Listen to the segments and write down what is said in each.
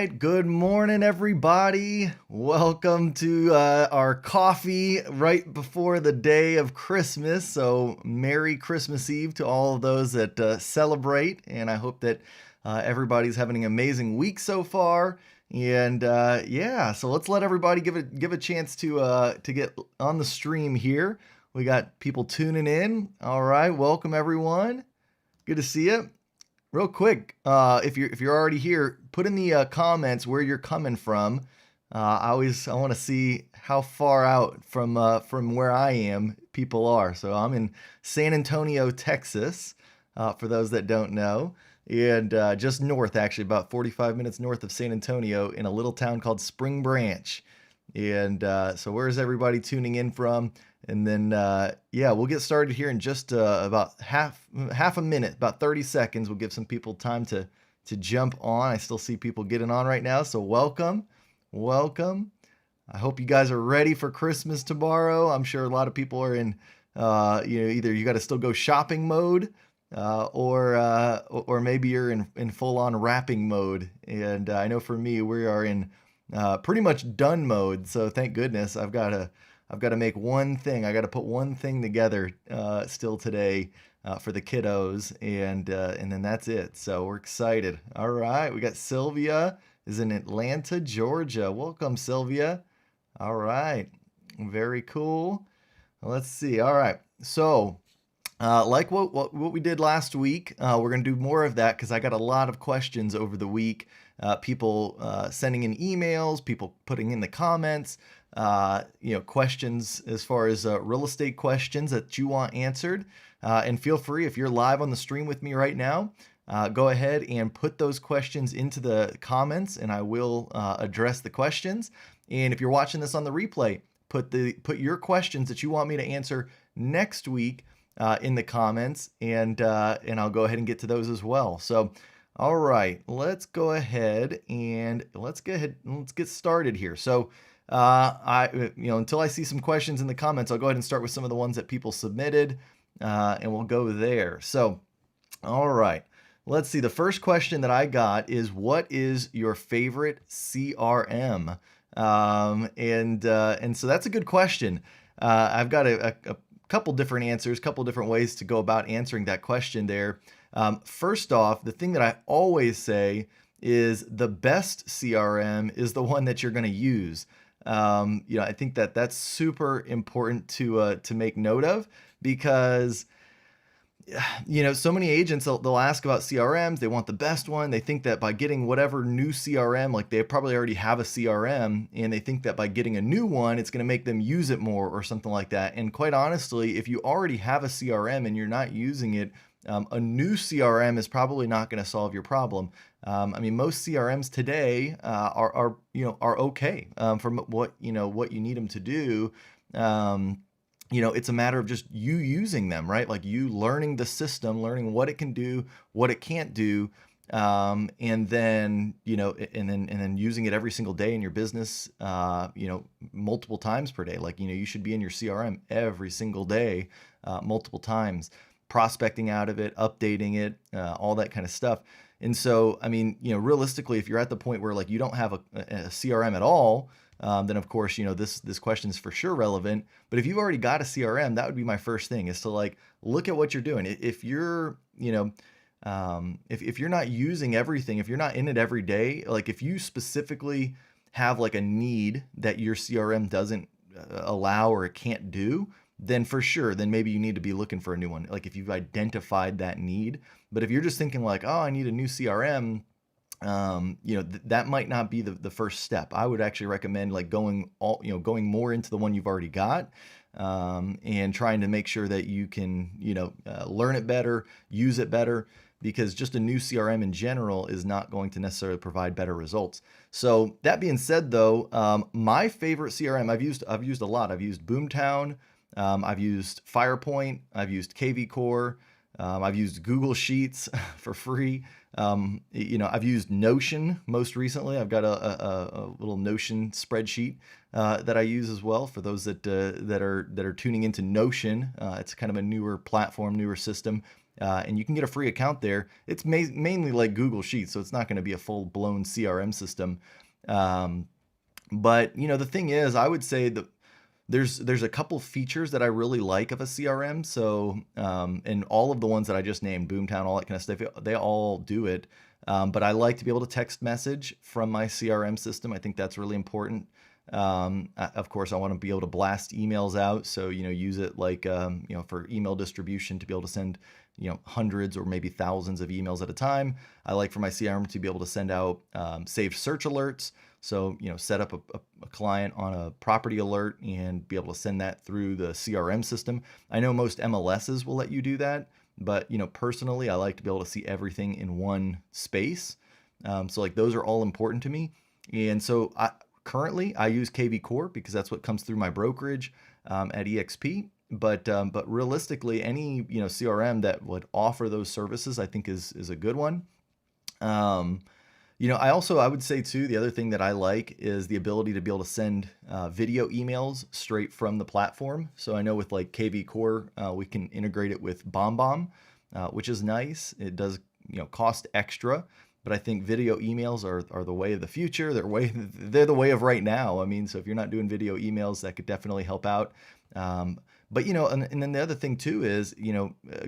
right. Good morning, everybody. Welcome to our coffee right before the day of Christmas. So, Merry Christmas Eve to all of those that celebrate. And I hope that everybody's having an amazing week so far. And yeah, so let's let everybody give a chance to get on the stream here. We got people tuning in. All right, welcome everyone. Good to see you. Real quick, if you're already here, put in the comments where you're coming from. I want to see how far out from where I am people are. So I'm in San Antonio, Texas, for those that don't know, and just north, actually, about 45 minutes north of San Antonio, in a little town called Spring Branch. And so where is everybody tuning in from? And then, yeah, we'll get started here in just about half a minute, about 30 seconds. We'll give some people time to jump on. I still see people getting on right now, so welcome, welcome. I hope you guys are ready for Christmas tomorrow. I'm sure a lot of people are in, either you got to still go shopping mode, or maybe you're in full-on wrapping mode. And I know for me, we are in pretty much done mode. So thank goodness I've got to make one thing. I got to put one thing together still today for the kiddos, and then that's it. So we're excited. All right, we got Sylvia is in Atlanta, Georgia. Welcome, Sylvia. All right, very cool. Let's see. All right, so like what we did last week, we're gonna do more of that because I got a lot of questions over the week. People sending in emails, people putting in the comments. Questions as far as real estate questions that you want answered. And feel free, if you're live on the stream with me right now, go ahead and put those questions into the comments and I will address the questions. And if you're watching this on the replay, put your questions that you want me to answer next week in the comments, and I'll go ahead and get to those as well. So, all right, let's go ahead and let's get started here. So, until I see some questions in the comments, I'll go ahead and start with some of the ones that people submitted, and we'll go there. So, all right, let's see. The first question that I got is, what is your favorite CRM? And so that's a good question. I've got a couple different answers, couple different ways to go about answering that question there. First off, the thing that I always say is the best CRM is the one that you're going to use. I think that that's super important to make note of, because so many agents, they'll ask about CRMs. They want the best one. They think that by getting whatever new CRM, like they probably already have a CRM, and they think that by getting a new one, it's going to make them use it more or something like that. And quite honestly, if you already have a CRM and you're not using it, a new CRM is probably not going to solve your problem. Most CRMs today are okay for what you need them to do. It's a matter of just you using them, right? Like you learning the system, learning what it can do, what it can't do, and then using it every single day in your business, multiple times per day. Like you should be in your CRM every single day, multiple times, prospecting out of it, updating it, all that kind of stuff. And so, realistically, if you're at the point where like you don't have a CRM at all, then of course, this question is for sure relevant. But if you've already got a CRM, that would be my first thing, is to like look at what you're doing. If you're, if you're not using everything, if you're not in it every day, like if you specifically have like a need that your CRM doesn't allow or it can't do, then for sure, then maybe you need to be looking for a new one. Like if you've identified that need. But if you're just thinking like, oh, I need a new CRM, that might not be the first step. I would actually recommend like going more into the one you've already got, and trying to make sure that you can, learn it better, use it better, because just a new CRM in general is not going to necessarily provide better results. So that being said though, my favorite CRM I've used a lot. I've used Boomtown. I've used Firepoint. I've used kvcore. I've used Google Sheets for free. I've used Notion most recently. I've got a little Notion spreadsheet that I use as well for those that are tuning into Notion. It's kind of a newer platform, newer system. and you can get a free account there. It's mainly like Google Sheets, so it's not going to be a full-blown CRM system. Um, but the thing is, I would say that there's a couple features that I really like of a CRM. So, and all of the ones that I just named, Boomtown, all that kind of stuff, they all do it. But I like to be able to text message from my CRM system. I think that's really important. Of course, I want to be able to blast emails out. So, use it like, for email distribution to be able to send, hundreds or maybe thousands of emails at a time. I like for my CRM to be able to send out saved search alerts. So, set up a client on a property alert and be able to send that through the CRM system. I know most MLSs will let you do that, but, personally, I like to be able to see everything in one space. So like those are all important to me. And so currently I use kvcore because that's what comes through my brokerage at EXP. But realistically, any, CRM that would offer those services, I think is a good one. I would say too, the other thing that I like is the ability to be able to send video emails straight from the platform. So I know with like kvcore, we can integrate it with BombBomb, which is nice. It does, cost extra, but I think video emails are the way of the future. They're the way of right now. I mean, so if you're not doing video emails, that could definitely help out. But and then the other thing too is,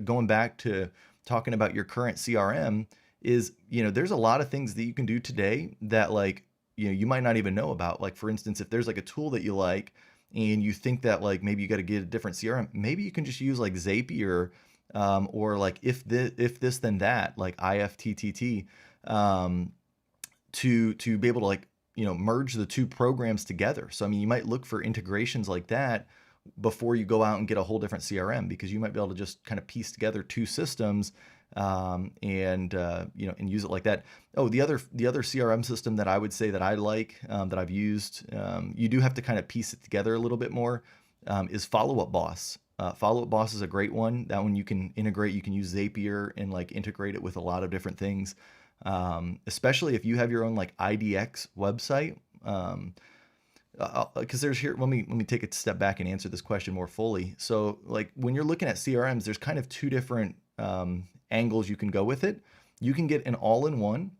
going back to talking about your current CRM is, there's a lot of things that you can do today that like, you might not even know about. Like for instance, if there's like a tool that you like and you think that like maybe you got to get a different CRM, maybe you can just use like Zapier, or like if this then that, like IFTTT, to be able to like, merge the two programs together. So I mean, you might look for integrations like that before you go out and get a whole different CRM, because you might be able to just kind of piece together two systems, and use it like that. Oh, the other CRM system that I would say that I like, that I've used, you do have to kind of piece it together a little bit more, is Follow Up Boss. Follow Up Boss is a great one. That one you can integrate. You can use Zapier and like integrate it with a lot of different things, especially if you have your own like IDX website. Because there's here, let me take a step back and answer this question more fully. So like when you're looking at CRMs, there's kind of two different angles you can go with it. You can get an all-in-one,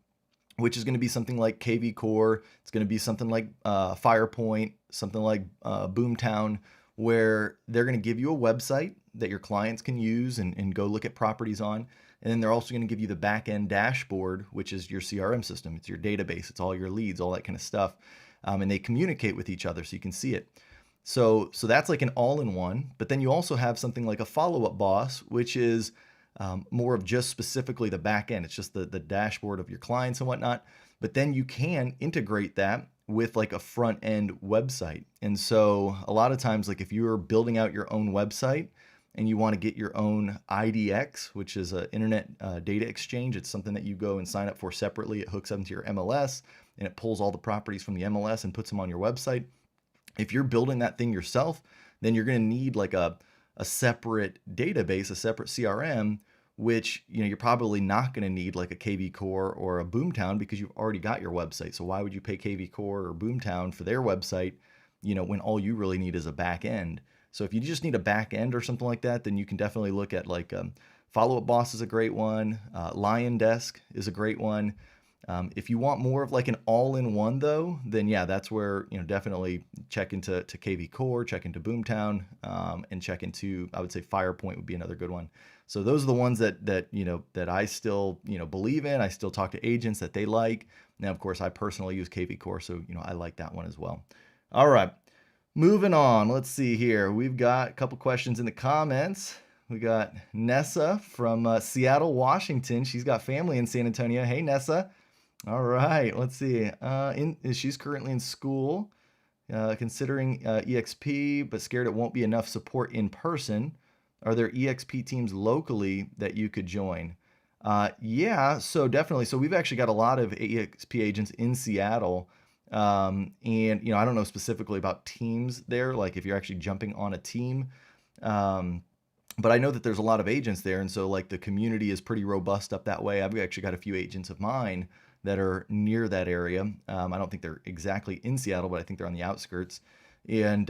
which is going to be something like kvcore. It's going to be something like Firepoint, something like Boomtown, where they're going to give you a website that your clients can use and go look at properties on. And then they're also going to give you the back-end dashboard, which is your CRM system. It's your database. It's all your leads, all that kind of stuff. And they communicate with each other so you can see it. So that's like an all-in-one. But then you also have something like a Follow-Up Boss, which is more of just specifically the back end. It's just the dashboard of your clients and whatnot. But then you can integrate that with like a front end website. And so a lot of times, like if you're building out your own website and you want to get your own IDX, which is an internet data exchange, it's something that you go and sign up for separately. It hooks up into your MLS and it pulls all the properties from the MLS and puts them on your website. If you're building that thing yourself, then you're going to need like a separate database, a separate CRM, which you're probably not going to need like a kvcore or a Boomtown because you've already got your website. So why would you pay kvcore or Boomtown for their website, when all you really need is a back end? So if you just need a back end or something like that, then you can definitely look at like Follow Up Boss is a great one. Lion Desk is a great one. If you want more of like an all-in-one though, then yeah, that's where, definitely check into kvcore, check into Boomtown, and check into, I would say Firepoint would be another good one. So those are the ones that I still, believe in. I still talk to agents that they like. Now, of course, I personally use kvcore, so, I like that one as well. All right, moving on. Let's see here. We've got a couple questions in the comments. We got Nessa from Seattle, Washington. She's got family in San Antonio. Hey, Nessa. All right, let's see. She's currently in school, considering EXP, but scared it won't be enough support in person. Are there EXP teams locally that you could join? Yeah, so definitely. So we've actually got a lot of EXP agents in Seattle. And, I don't know specifically about teams there, like if you're actually jumping on a team. But I know that there's a lot of agents there. And so like the community is pretty robust up that way. I've actually got a few agents of mine that are near that area. I don't think they're exactly in Seattle, but I think they're on the outskirts. And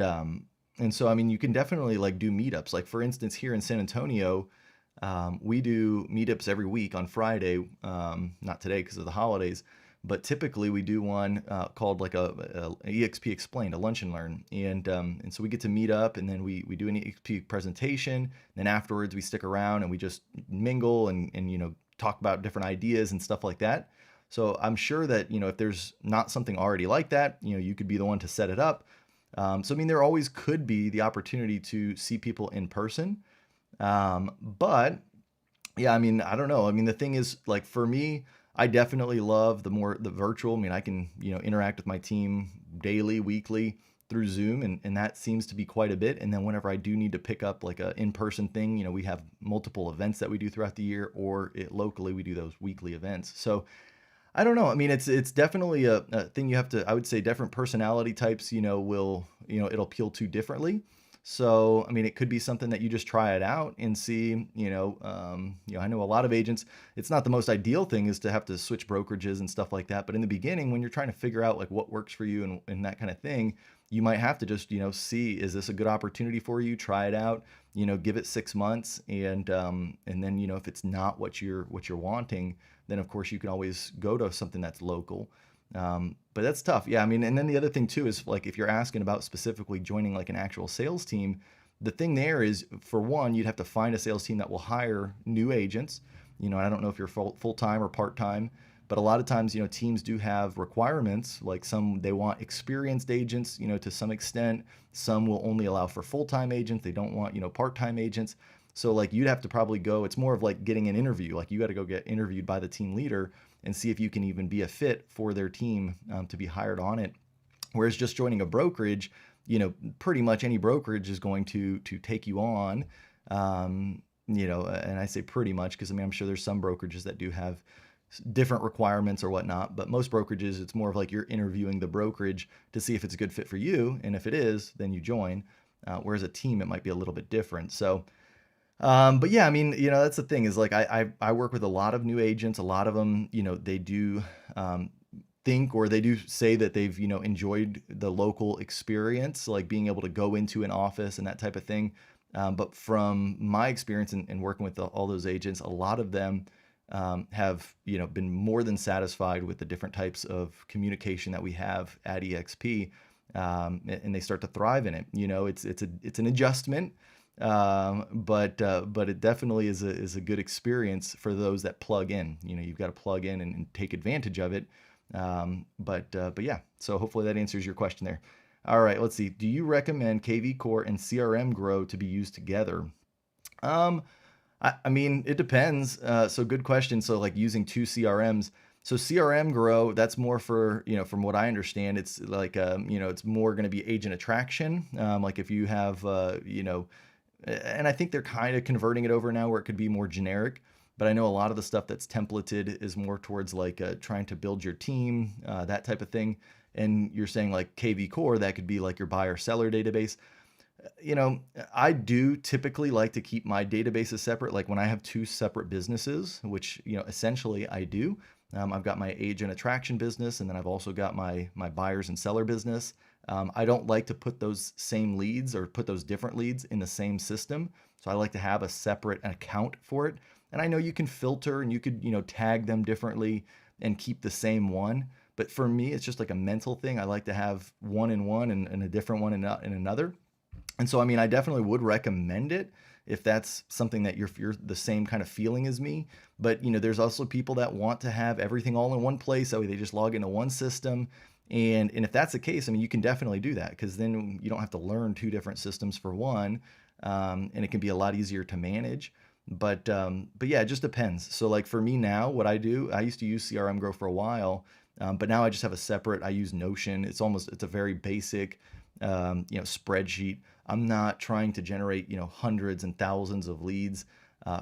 so, I mean, you can definitely like do meetups. Like for instance, here in San Antonio, We do meetups every week on Friday, not today because of the holidays, but typically we do one called like a EXP Explained, a lunch and learn, and so we get to meet up, and then we do an EXP presentation. Then afterwards we stick around and we just mingle and talk about different ideas and stuff like that. So I'm sure that if there's not something already like that, you could be the one to set it up. So I mean, there always could be the opportunity to see people in person. But yeah, I mean, I don't know. I mean, the thing is, like for me, I definitely love the virtual. I mean, I can, interact with my team daily, weekly through Zoom, and that seems to be quite a bit. And then whenever I do need to pick up like a in-person thing, we have multiple events that we do throughout the year, or locally we do those weekly events. So I don't know. I mean, it's definitely a thing you have to. I would say different personality types, will it'll appeal to differently. So I mean, it could be something that you just try it out and see. I know a lot of agents. It's not the most ideal thing is to have to switch brokerages and stuff like that. But in the beginning, when you're trying to figure out like what works for you and that kind of thing, you might have to just see, is this a good opportunity for you? Try it out. Give it 6 months, and then if it's not what you're wanting, then of course you can always go to something that's local. But that's tough. Yeah, I mean, and then the other thing too is like if you're asking about specifically joining like an actual sales team, the thing there is, for one, you'd have to find a sales team that will hire new agents. I don't know if you're full time or part time, but a lot of times, teams do have requirements. Like some, they want experienced agents, to some extent. Some will only allow for full time agents. They don't want, part time agents. So like you'd have to probably go, it's more of like getting an interview. Like you got to go get interviewed by the team leader and see if you can even be a fit for their team to be hired on it. Whereas just joining a brokerage, pretty much any brokerage is going to take you on. And I say pretty much because I mean I'm sure there's some brokerages that do have different requirements or whatnot, but most brokerages it's more of like you're interviewing the brokerage to see if it's a good fit for you, and if it is, then you join. Whereas a team, it might be a little bit different. So. But yeah, I mean, that's the thing is like I work with a lot of new agents. A lot of them, they do think, or they do say that they've enjoyed the local experience, like being able to go into an office and that type of thing. But from my experience in working with all those agents, a lot of them have been more than satisfied with the different types of communication that we have at EXP, and they start to thrive in it. It's an adjustment. But it definitely is a good experience for those that plug in. You've got to plug in and take advantage of it. But yeah, so hopefully that answers your question there. All right, let's see. Do you recommend kvcore and crmgrow to be used together? I mean, it depends. So good question. So like using two CRMs. So crmgrow, that's more for, from what I understand, it's like, it's more going to be agent attraction. Like if you have, and I think they're kind of converting it over now where it could be more generic. But I know a lot of the stuff that's templated is more towards like trying to build your team, that type of thing. And you're saying like kvcore, that could be like your buyer seller database. I do typically like to keep my databases separate. Like when I have two separate businesses, which, essentially I do. I've got my agent attraction business, and then I've also got my buyers and seller business. I don't like to put those same leads or put those different leads in the same system. So I like to have a separate account for it. And I know you can filter and you could, tag them differently and keep the same one. But for me, it's just like a mental thing. I like to have one in one and a different one in another. And so, I mean, I definitely would recommend it if that's something that you're the same kind of feeling as me. But, there's also people that want to have everything all in one place. That way they just log into one system. And if that's the case, I mean, you can definitely do that because then you don't have to learn two different systems for one. And it can be a lot easier to manage. But yeah, it just depends. So like for me now, what I do, I used to use crmgrow for a while, but now I just have a separate, I use Notion. It's a very basic, spreadsheet. I'm not trying to generate, hundreds and thousands of leads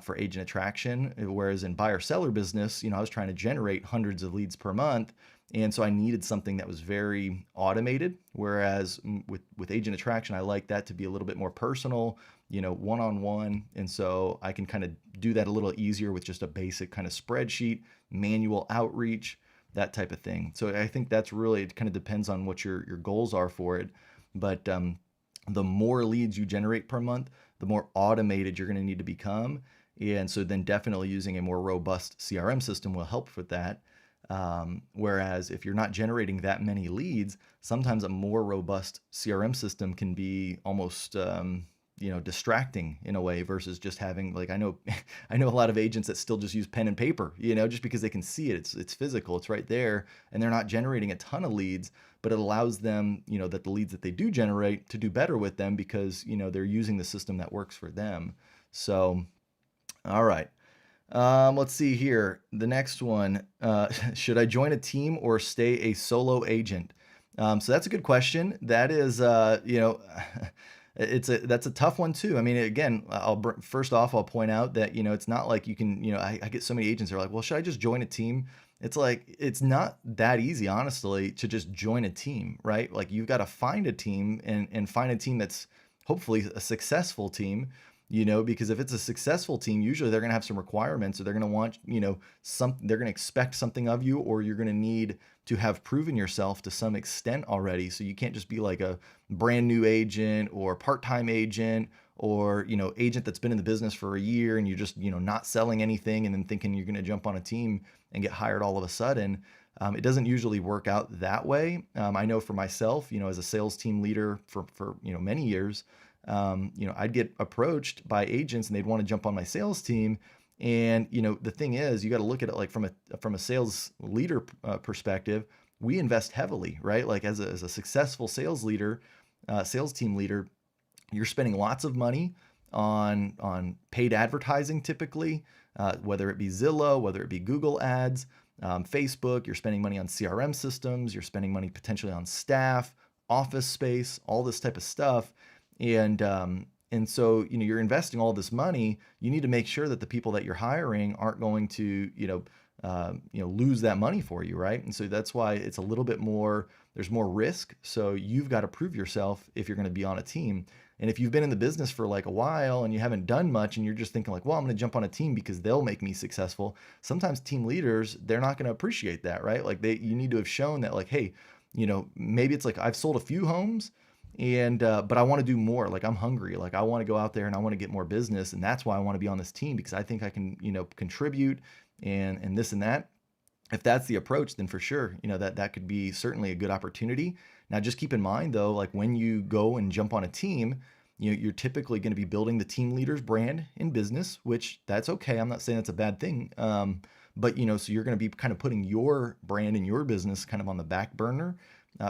for agent attraction. Whereas in buyer seller business, I was trying to generate hundreds of leads per month. And so I needed something that was very automated. Whereas with agent attraction, I like that to be a little bit more personal, one-on-one. And so I can kind of do that a little easier with just a basic kind of spreadsheet, manual outreach, that type of thing. So I think that's really, it kind of depends on what your goals are for it. But the more leads you generate per month, the more automated you're going to need to become. And so then definitely using a more robust CRM system will help with that. Whereas if you're not generating that many leads, sometimes a more robust CRM system can be almost distracting in a way versus just having, like, I know I know a lot of agents that still just use pen and paper, just because they can see it. It's physical, it's right there, and they're not generating a ton of leads, but it allows them, that the leads that they do generate to do better with them because, they're using the system that works for them. So, all right. Let's see here. The next one, should I join a team or stay a solo agent? So that's a good question. That is, that's a tough one too. I mean, again, first off, I'll point out that, it's not like you can, I get so many agents that are like, well, should I just join a team? It's like, it's not that easy, honestly, to just join a team, right? Like, you've got to find a team and find a team that's hopefully a successful team, because if it's a successful team, usually they're going to have some requirements, or they're going to want, they're going to expect something of you, or you're going to need to have proven yourself to some extent already. So you can't just be like a brand new agent or part-time agent, or, agent that's been in the business for a year and you're just, not selling anything and then thinking you're going to jump on a team and get hired all of a sudden. It doesn't usually work out that way. I know for myself, as a sales team leader for many years, I'd get approached by agents and they'd want to jump on my sales team. And, the thing is, you got to look at it like from a sales leader perspective. We invest heavily, right? Like, as a successful sales leader, sales team leader, you're spending lots of money on paid advertising typically, whether it be Zillow, whether it be Google ads, Facebook. You're spending money on CRM systems. You're spending money potentially on staff, office space, all this type of stuff. And so, you're investing all this money. You need to make sure that the people that you're hiring aren't going to, lose that money for you, right? And so that's why it's a little bit more, there's more risk. So you've got to prove yourself if you're going to be on a team. And if you've been in the business for like a while and you haven't done much and you're just thinking like, well, I'm going to jump on a team because they'll make me successful. Sometimes team leaders, they're not going to appreciate that, right? Like, you need to have shown that, like, hey, maybe it's like, I've sold a few homes, and but I want to do more. Like, I'm hungry. Like, I want to go out there and I want to get more business, and that's why I want to be on this team, because I think I can, contribute and this and that. If that's the approach, then for sure, that could be certainly a good opportunity. Now, just keep in mind though, like, when you go and jump on a team, you're typically going to be building the team leader's brand in business, which that's okay. I'm not saying that's a bad thing. But so you're going to be kind of putting your brand and your business kind of on the back burner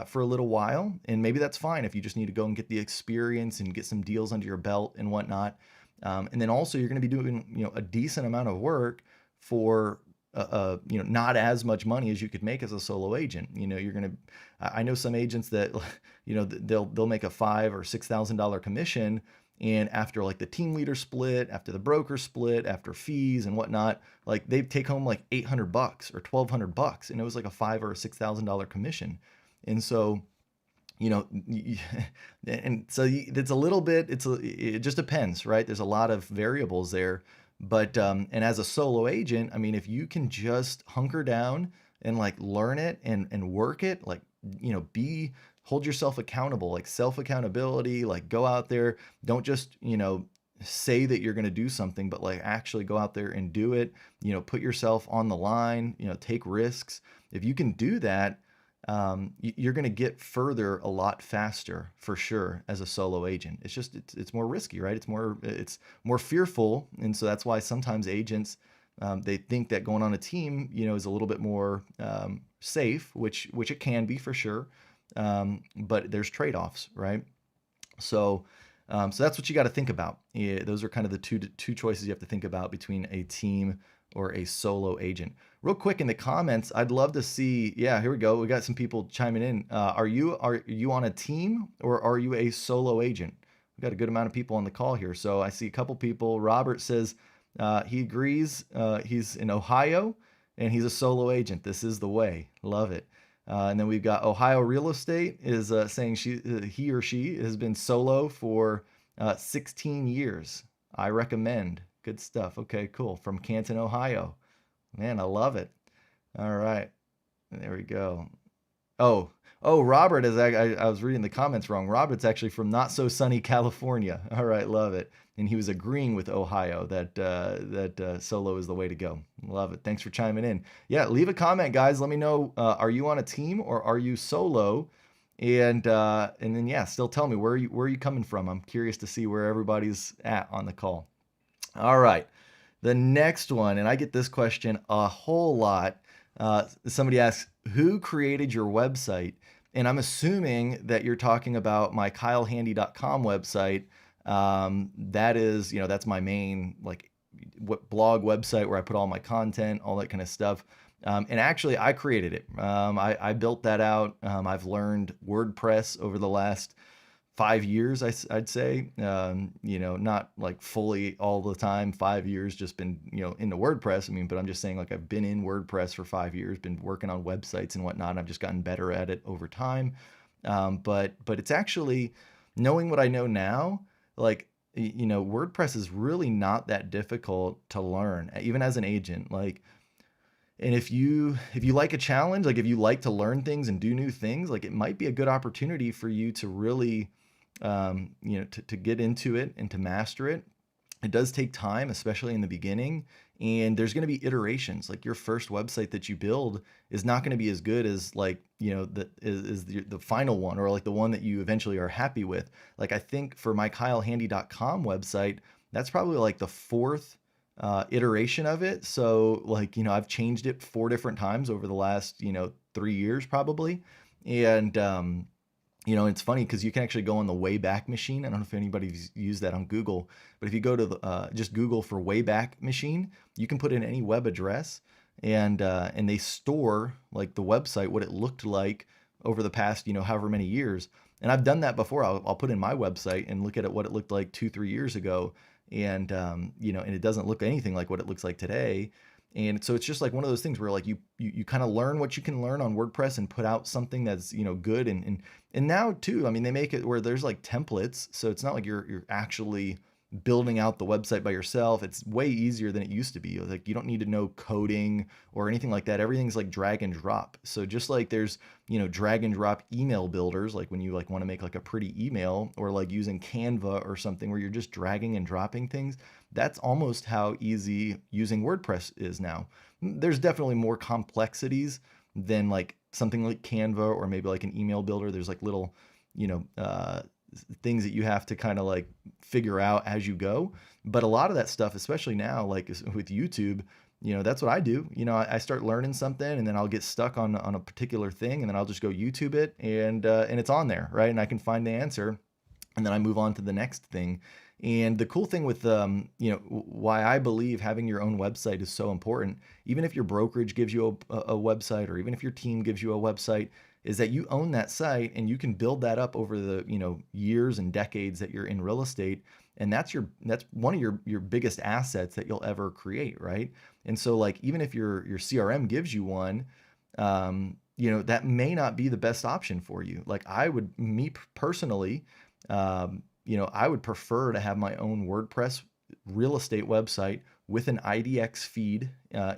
for a little while. And maybe that's fine if you just need to go and get the experience and get some deals under your belt and whatnot. And then also you're going to be doing, a decent amount of work for, not as much money as you could make as a solo agent. You're going to, I know some agents that, they'll make a $5,000 or $6,000 commission. And after like the team leader split, after the broker split, after fees and whatnot, like, they take home like $800 or $1,200, and it was like a $5,000 or $6,000 commission. And so, and so it's a little bit, it just depends, right? There's a lot of variables there. But, and as a solo agent, I mean, if you can just hunker down and like learn it and work it, like, hold yourself accountable, like self accountability, like go out there, don't just, say that you're going to do something, but like actually go out there and do it, put yourself on the line, take risks. If you can do that, you're going to get further a lot faster for sure as a solo agent. It's just, it's more risky, right? It's more fearful. And so that's why sometimes agents, they think that going on a team, is a little bit more, safe, which it can be for sure. But there's trade-offs, right? So that's what you got to think about. Yeah, those are kind of the two choices you have to think about between a team or a solo agent. Real quick in the comments, I'd love to see. Yeah, here we go. We got some people chiming in. Are you on a team or are you a solo agent? We've got a good amount of people on the call here. So I see a couple people. Robert says he agrees. He's in Ohio and he's a solo agent. This is the way. Love it. And then we've got Ohio Real Estate is saying he or she has been solo for 16 years. I recommend. Good stuff. Okay, cool. From Canton, Ohio. Man, I love it. All right. There we go. Oh, Oh, Robert is, I was reading the comments wrong. Robert's actually from not so sunny California. All right, love it. And he was agreeing with Ohio that solo is the way to go. Love it. Thanks for chiming in. Yeah, leave a comment, guys. Let me know. Are you on a team or are you solo? And then yeah, still tell me where are you coming from. I'm curious to see where everybody's at on the call. All right. The next one, and I get this question a whole lot. Somebody asks, who created your website? And I'm assuming that you're talking about my kylehandy.com website. That is, that's my main like what blog website where I put all my content, all that kind of stuff. And actually, I created it. I built that out. I've learned WordPress over the last 5 years, I'd say, not like fully all the time, 5 years, just been, into WordPress. I mean, but I'm just saying like I've been in WordPress for 5 years, been working on websites and whatnot. And I've just gotten better at it over time. But it's actually knowing what I know now, like, WordPress is really not that difficult to learn, even as an agent. Like, and if you like a challenge, like if you like to learn things and do new things, like it might be a good opportunity for you to really, to get into it and to master it. It does take time, especially in the beginning, and there's going to be iterations. Like your first website that you build is not going to be as good as like, the final one, or like the one that you eventually are happy with. Like I think for my kylehandy.com website, that's probably like the fourth iteration of it. So like, I've changed it 4 different times over the last, 3 years probably. And, it's funny because you can actually go on the Wayback Machine. I don't know if anybody's used that on Google, but if you go to just Google for Wayback Machine, you can put in any web address, and they store like the website, what it looked like over the past, however many years. And I've done that before. I'll put in my website and look at it, what it looked like 2-3 years ago, and it doesn't look anything like what it looks like today. And so it's just like one of those things where like you kind of learn what you can learn on WordPress and put out something that's, good. And now too, I mean, they make it where there's like templates. So it's not like you're actually building out the website by yourself. It's way easier than it used to be. Like you don't need to know coding or anything like that. Everything's like drag and drop. So just like there's, drag and drop email builders, like when you like want to make like a pretty email, or like using Canva or something where you're just dragging and dropping things. That's almost how easy using WordPress is now. There's definitely more complexities than like something like Canva or maybe like an email builder. There's like little, things that you have to kind of like figure out as you go. But a lot of that stuff, especially now, like with YouTube, that's what I do. I start learning something and then I'll get stuck on a particular thing, and then I'll just go YouTube it, and it's on there, right? And I can find the answer, and then I move on to the next thing. And the cool thing with, why I believe having your own website is so important, even if your brokerage gives you a website, or even if your team gives you a website, is that you own that site and you can build that up over the, years and decades that you're in real estate. And that's one of your biggest assets that you'll ever create, right? And so like, even if your CRM gives you one, that may not be the best option for you. Like me personally, I would prefer to have my own WordPress real estate website with an IDX feed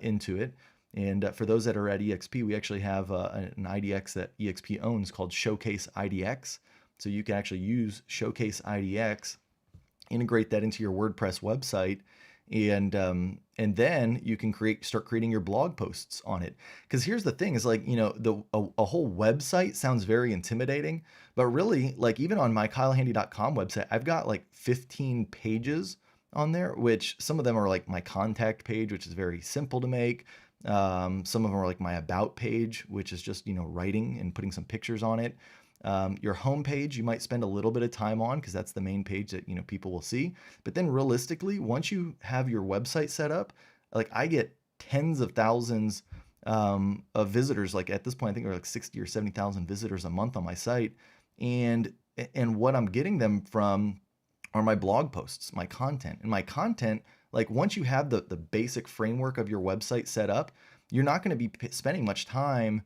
into it. And for those that are at EXP, we actually have an IDX that EXP owns called Showcase IDX. So you can actually use Showcase IDX, integrate that into your WordPress website, and then you can start creating your blog posts on it. Because here's the thing: is like, a whole website sounds very intimidating, but really, like even on my kylehandy.com website, I've got like 15 pages on there, which some of them are like my contact page, which is very simple to make. Some of them are like my about page, which is just, writing and putting some pictures on it. Your home page, you might spend a little bit of time on because that's the main page that, people will see. But then realistically, once you have your website set up, like I get tens of thousands of visitors. Like at this point, I think we're like 60 or 70,000 visitors a month on my site. And what I'm getting them from are my blog posts, my content. And my content, like once you have the basic framework of your website set up, you're not going to be spending much time,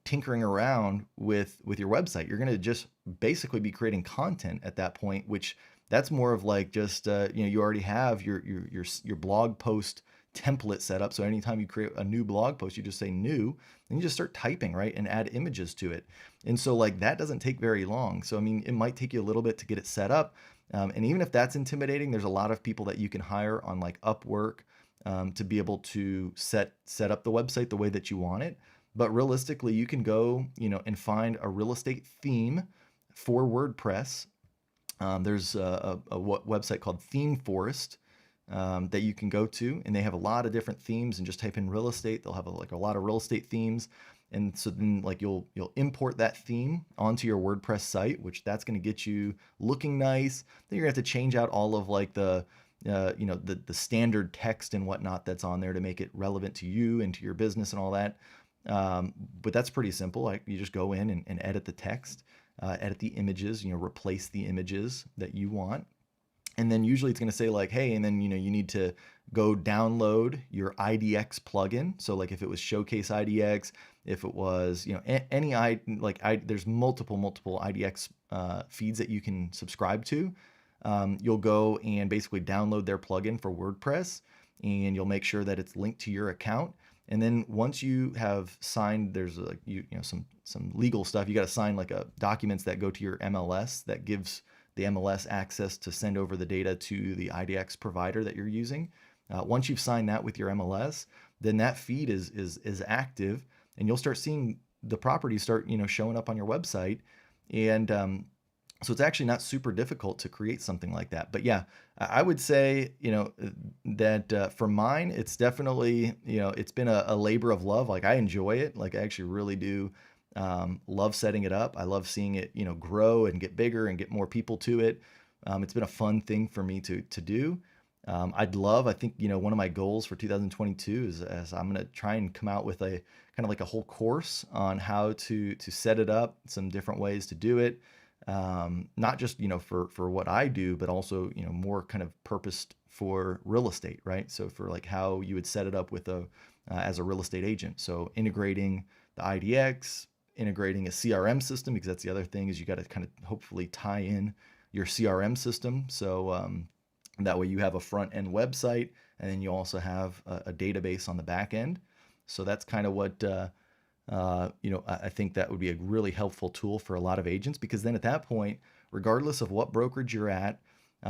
tinkering around with your website. You're going to just basically be creating content at that point, which that's more of like just, you already have your blog post template set up. So anytime you create a new blog post, you just say new, and you just start typing, right? And add images to it. And so like that doesn't take very long. So, I mean, it might take you a little bit to get it set up. And even if that's intimidating, there's a lot of people that you can hire on like Upwork to be able to set up the website the way that you want it. But realistically, you can go, and find a real estate theme for WordPress. There's a website called Theme Forest that you can go to, and they have a lot of different themes. And just type in real estate; they'll have a lot of real estate themes. And so then like you'll import that theme onto your WordPress site, which that's going to get you looking nice. Then you're gonna have to change out all of like the standard text and whatnot that's on there to make it relevant to you and to your business and all that. But that's pretty simple. Like you just go in and edit the text, edit the images, replace the images that you want. And then usually it's going to say like, hey, and then, you need to go download your IDX plugin. So like if it was Showcase IDX, if it was, there's multiple IDX feeds that you can subscribe to. You'll go and basically download their plugin for WordPress, and you'll make sure that it's linked to your account. And then once you have signed, there's some legal stuff. You got to sign like documents that go to your MLS that gives the MLS access to send over the data to the IDX provider that you're using. Once you've signed that with your MLS, then that feed is active, and you'll start seeing the property start showing up on your website. And so it's actually not super difficult to create something like that. But yeah, I would say that for mine, it's definitely it's been a labor of love. Like I enjoy it. Like I actually really do. Love setting it up. I love seeing it, grow and get bigger and get more people to it. It's been a fun thing for me to do. I think, one of my goals for 2022 is I'm going to try and come out with a kind of like a whole course on how to set it up, some different ways to do it. Not just, for what I do, but also, more kind of purposed for real estate, right? So for like how you would set it up with as a real estate agent. So integrating the IDX, integrating a CRM system, because that's the other thing is you got to kind of hopefully tie in your CRM system. So that way you have a front end website, and then you also have a database on the back end. So that's kind of what, I think that would be a really helpful tool for a lot of agents, because then at that point, regardless of what brokerage you're at,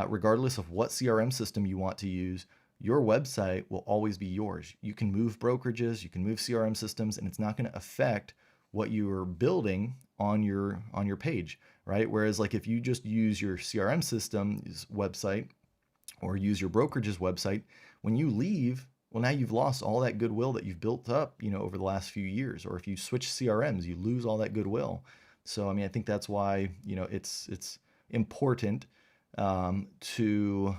regardless of what CRM system you want to use, your website will always be yours. You can move brokerages, you can move CRM systems, and it's not going to affect what you are building on your page, right? Whereas like if you just use your CRM system's website or use your brokerage's website, when you leave, well, now you've lost all that goodwill that you've built up, over the last few years. Or if you switch CRMs, you lose all that goodwill. So, I mean, I think that's why, it's important to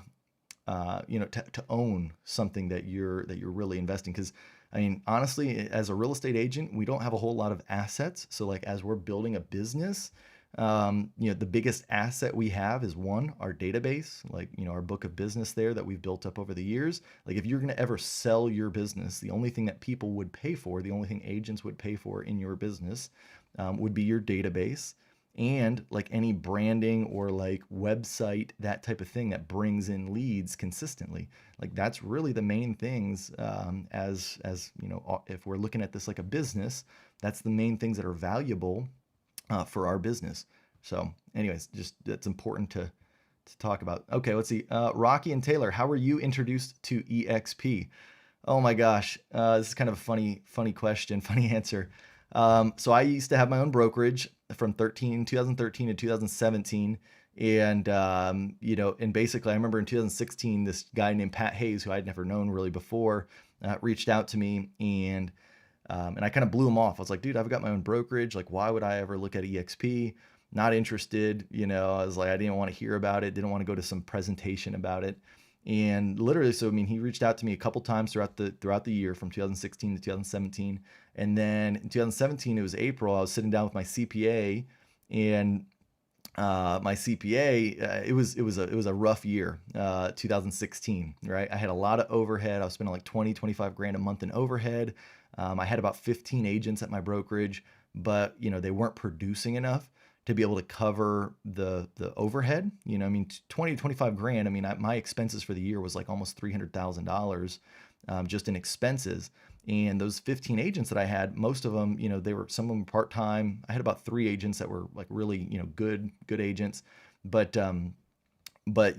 own something that you're really investing. Because I mean, honestly, as a real estate agent, we don't have a whole lot of assets. So like as we're building a business, the biggest asset we have is our database, like, our book of business there that we've built up over the years. Like if you're going to ever sell your business, the only thing that people would pay for, the only thing agents would pay for in your business would be your database. And like any branding or like website, that type of thing that brings in leads consistently. Like that's really the main things. As if we're looking at this like a business, that's the main things that are valuable for our business. So anyways, just that's important to talk about. Okay, let's see. Rocky and Taylor, how were you introduced to EXP? Oh my gosh, this is kind of a funny question, funny answer. So I used to have my own brokerage from 2013 to 2017. And, and basically I remember in 2016, this guy named Pat Hayes, who I'd never known really before, reached out to me, and I kind of blew him off. I was like, dude, I've got my own brokerage. Like, why would I ever look at EXP? Not interested. I was like, I didn't want to hear about it. Didn't want to go to some presentation about it. And literally, so I mean, he reached out to me a couple times throughout the year from 2016 to 2017. And then in 2017, it was April. I was sitting down with my CPA, and my CPA, it was a rough year, 2016, right? I had a lot of overhead. I was spending like 25 grand a month in overhead. I had about 15 agents at my brokerage, but they weren't producing enough to be able to cover the overhead. I mean, 20 to 25 grand. I mean, my expenses for the year was like almost $300,000. just in expenses. And those 15 agents that I had, most of them, some of them part-time. I had about 3 agents that were like really, good agents. But, but,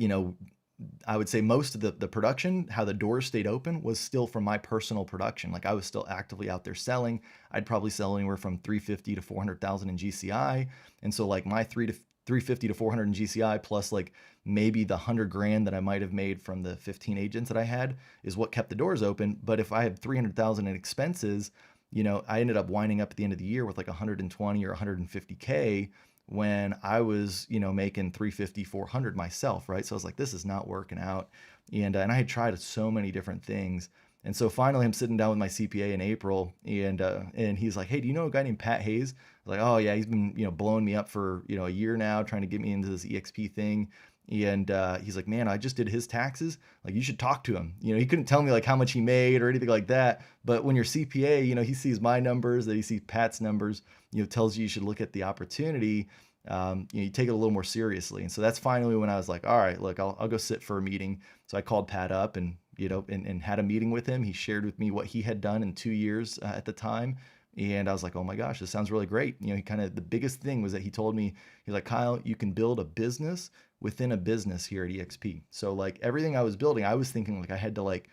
I would say most of the production, how the doors stayed open, was still from my personal production. Like I was still actively out there selling. I'd probably sell anywhere from 350 to 400,000 in GCI, and so like my 350 to 400 in GCI plus like maybe the 100 grand that I might have made from the 15 agents that I had is what kept the doors open. But if I had 300,000 in expenses, I ended up winding up at the end of the year with like 120 or 150K when I was, making 350, 400 myself, right? So I was like, this is not working out. And I had tried so many different things. And so finally I'm sitting down with my CPA in April, and he's like, hey, do you know a guy named Pat Hayes? I was like, oh yeah, he's been, blowing me up for, a year now, trying to get me into this EXP thing. And he's like, man, I just did his taxes. Like, you should talk to him. He couldn't tell me like how much he made or anything like that. But when your CPA, he sees my numbers, that he sees Pat's numbers, tells you should look at the opportunity. You take it a little more seriously. And so that's finally when I was like, all right, look, I'll go sit for a meeting. So I called Pat up and, and had a meeting with him. He shared with me what he had done in 2 years at the time. And I was like, oh my gosh, this sounds really great. The biggest thing was that he told me, he's like, Kyle, you can build a business within a business here at EXP. So like everything I was building, I was thinking like I had to like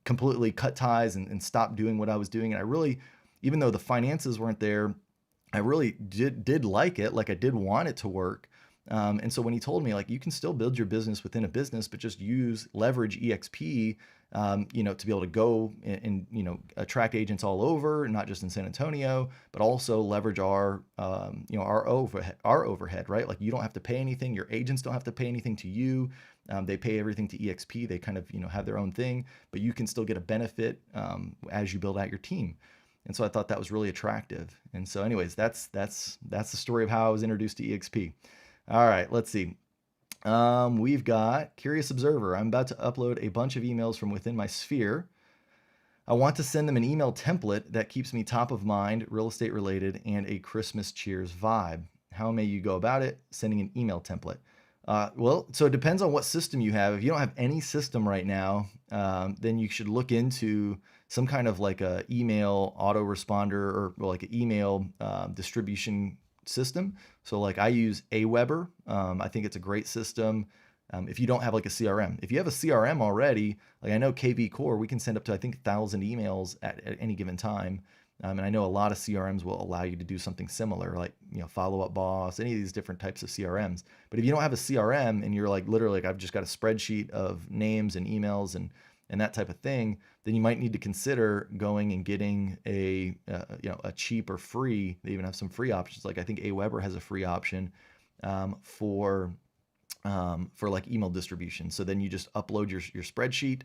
completely cut ties and stop doing what I was doing. And I really, even though the finances weren't there, I really did like it. Like I did want it to work. And so when he told me like, you can still build your business within a business, but just leverage EXP, to be able to go and attract agents all over, not just in San Antonio, but also leverage our overhead, right? Like you don't have to pay anything. Your agents don't have to pay anything to you. They pay everything to EXP. They kind of, have their own thing, but you can still get a benefit as you build out your team. And so I thought that was really attractive. And so anyways, that's the story of how I was introduced to EXP. All right, let's see. We've got Curious Observer. I'm about to upload a bunch of emails from within my sphere. I want to send them an email template that keeps me top of mind, real estate related, and a Christmas cheers vibe. How may you go about it? Sending an email template. Well, so it depends on what system you have. If you don't have any system right now, then you should look into some kind of like a email autoresponder or like an email distribution system. So like I use Aweber. I think it's a great system. If you don't have like a CRM, if you have a CRM already, like I know kvcore, we can send up to, I think 1,000 emails at any given time. And I know a lot of CRMs will allow you to do something similar, like, Follow Up Boss, any of these different types of CRMs. But if you don't have a CRM and you're like, literally, like I've just got a spreadsheet of names and emails and that type of thing, then you might need to consider going and getting a cheap or free. They even have some free options. Like I think Aweber has a free option for like email distribution. So then you just upload your spreadsheet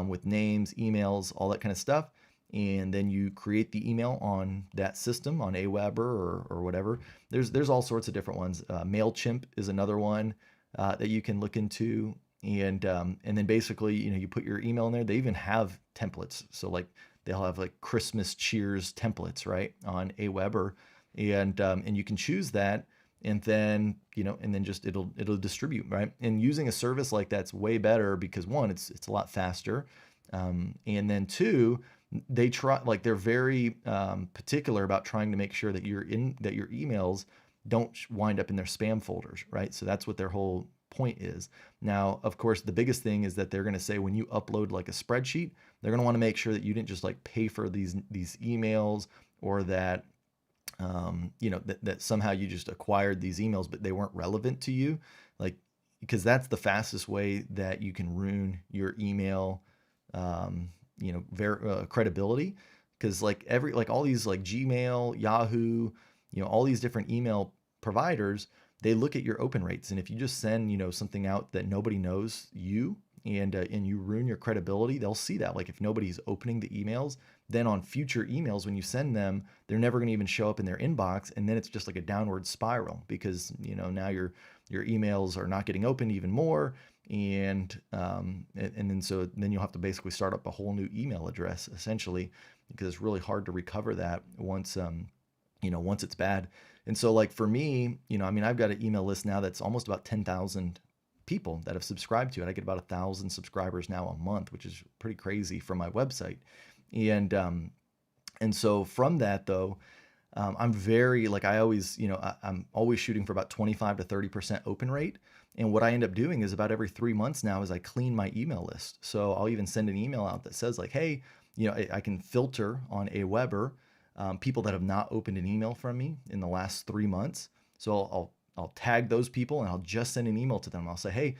with names, emails, all that kind of stuff. And then you create the email on that system on Aweber or whatever. There's all sorts of different ones. MailChimp is another one that you can look into. And then basically, you put your email in there. They even have templates. So like they'll have like Christmas cheers templates, right, on Aweber, and you can choose that, and then just it'll distribute, right. And using a service like that's way better because one, it's a lot faster, and then two, they're very particular about trying to make sure that your emails don't wind up in their spam folders, right. So that's what their whole point is. Now, of course, the biggest thing is that they're going to say when you upload like a spreadsheet, they're going to want to make sure that you didn't just like pay for these emails, or that that somehow you just acquired these emails but they weren't relevant to you, like, because that's the fastest way that you can ruin your email credibility. Because like all these like Gmail, Yahoo, all these different email providers, they look at your open rates, and if you just send something out that nobody knows you, and you ruin your credibility, they'll see that. Like if nobody's opening the emails, then on future emails when you send them, they're never going to even show up in their inbox, and then it's just like a downward spiral because now your emails are not getting opened even more, and then you'll have to basically start up a whole new email address essentially, because it's really hard to recover that once once it's bad. And so like for me, I've got an email list now that's almost about 10,000 people that have subscribed to it. I get about 1,000 subscribers now a month, which is pretty crazy for my website. And so from that though, I'm very like I always, I'm always shooting for about 25 to 30% open rate. And what I end up doing is about every 3 months now is I clean my email list. So I'll even send an email out that says like, hey, I can filter on Aweber people that have not opened an email from me in the last 3 months. So I'll tag those people and I'll just send an email to them. I'll say, hey,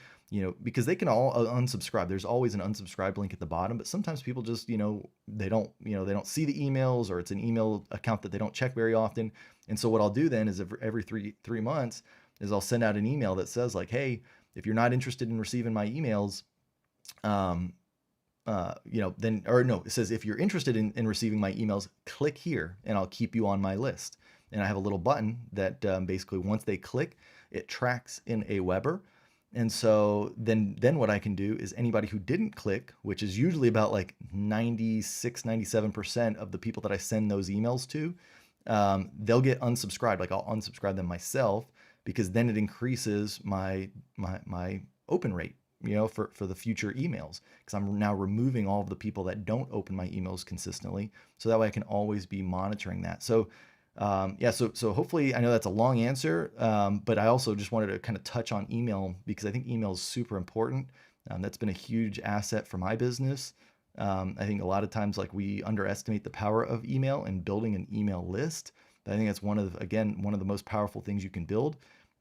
because they can all unsubscribe. There's always an unsubscribe link at the bottom, but sometimes people just, they don't see the emails, or it's an email account that they don't check very often. And so what I'll do then is every three months is I'll send out an email that says like, hey, if you're not interested in receiving my emails, it says, if you're interested in receiving my emails, click here and I'll keep you on my list. And I have a little button that basically once they click, it tracks in Aweber. And so then what I can do is anybody who didn't click, which is usually about like 96, 97% of the people that I send those emails to, they'll get unsubscribed. Like I'll unsubscribe them myself, because then it increases my open rate, for the future emails, because I'm now removing all of the people that don't open my emails consistently. So that way I can always be monitoring that. So so hopefully, I know that's a long answer, but I also just wanted to kind of touch on email, because I think email is super important. That's been a huge asset for my business. I think a lot of times, like, we underestimate the power of email and building an email list. But I think that's one of the most powerful things you can build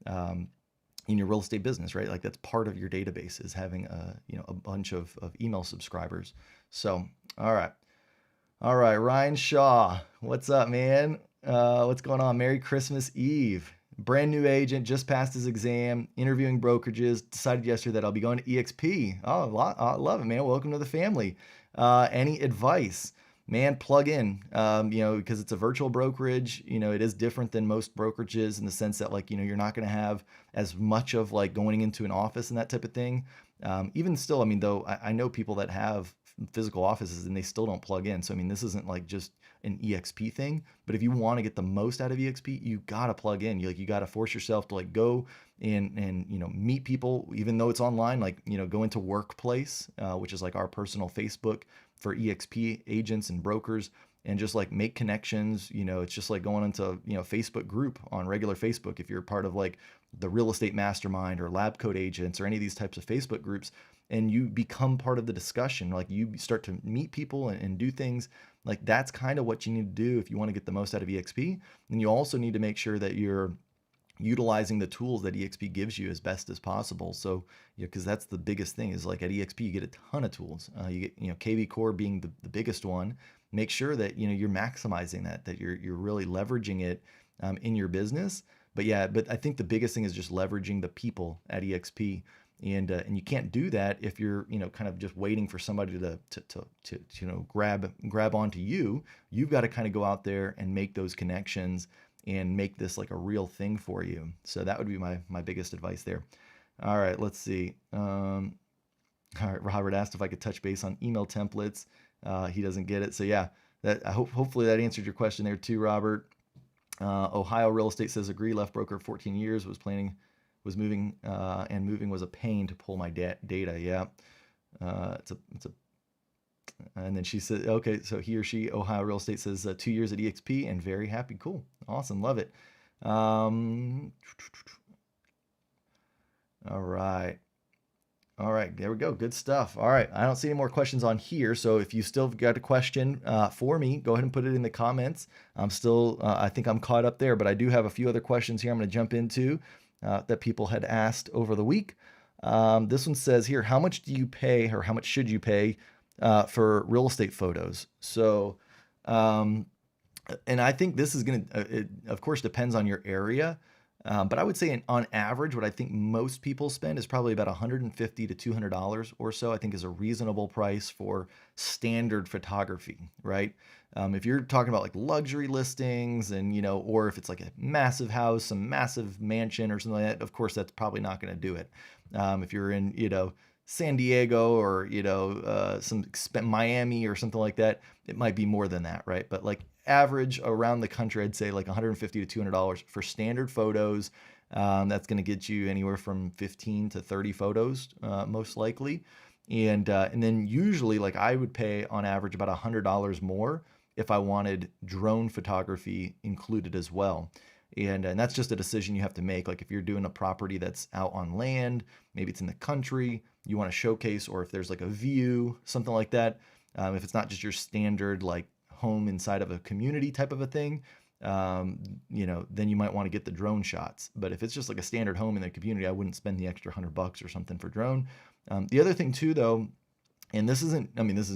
in your real estate business, right? Like, that's part of your database, is having a bunch of email subscribers. So, all right, Ryan Shaw, what's up, man? What's going on? Merry Christmas Eve. Brand new agent, just passed his exam, interviewing brokerages, decided yesterday that I'll be going to EXP. Oh, I love it, man. Welcome to the family. Any advice? Man, plug in, because it's a virtual brokerage. It is different than most brokerages in the sense that, like, you're not going to have as much of like going into an office and that type of thing. Even still, I mean, though, I know people that have physical offices and they still don't plug in. So, I mean, this isn't like just an EXP thing, but if you want to get the most out of EXP, you got to plug in. You got to force yourself to like go and meet people, even though it's online, like, go into Workplace, which is like our personal Facebook for EXP agents and brokers, and just like make connections. It's just like going into, Facebook group on regular Facebook. If you're part of like the Real Estate Mastermind or Lab Coat Agents or any of these types of Facebook groups, and you become part of the discussion, like you start to meet people and do things, like that's kind of what you need to do if you want to get the most out of EXP. And you also need to make sure that you're utilizing the tools that EXP gives you as best as possible. So, because that's the biggest thing, is like at EXP, you get a ton of tools. You get, kvcore being the biggest one. Make sure that, you're maximizing that you're really leveraging it in your business. But I think the biggest thing is just leveraging the people at EXP. And you can't do that if you're, kind of just waiting for somebody to grab onto you. You've got to kind of go out there and make those connections and make this like a real thing for you. So that would be my biggest advice there. All right, let's see. All right, Robert asked if I could touch base on email templates. He doesn't get it. So yeah, hopefully that answered your question there too, Robert. Ohio Real Estate says, agree, left broker 14 years, was moving, and moving was a pain to pull my data. Yeah. And then she said, okay, so he or she, Ohio Real Estate, says 2 years at EXP and very happy. Cool. Awesome. Love it. All right. There we go. Good stuff. All right. I don't see any more questions on here. So if you still got a question for me, go ahead and put it in the comments. I'm still, I think I'm caught up there, but I do have a few other questions here I'm going to jump into that people had asked over the week. This one says here, how much do you pay, or how much should you pay for real estate photos? So, and I think this is going to, it of course depends on your area. But I would say on average, what I think most people spend is probably about $150 to $200 or so, I think is a reasonable price for standard photography, right? If you're talking about like luxury listings and, or if it's like a massive house, a massive mansion or something like that, of course, that's probably not going to do it. If you're in, San Diego or, Miami or something like that, it might be more than that, right? But like average around the country, I'd say like $150 to $200 for standard photos. That's going to get you anywhere from 15 to 30 photos, most likely. And then usually, like, I would pay on average about $100 more if I wanted drone photography included as well. And that's just a decision you have to make. Like if you're doing a property that's out on land, maybe it's in the country, you want to showcase, or if there's like a view, something like that. If it's not just your standard like home inside of a community type of a thing, then you might want to get the drone shots. But if it's just like a standard home in the community, I wouldn't spend the extra $100 or something for drone. The other thing too, though, and this isn't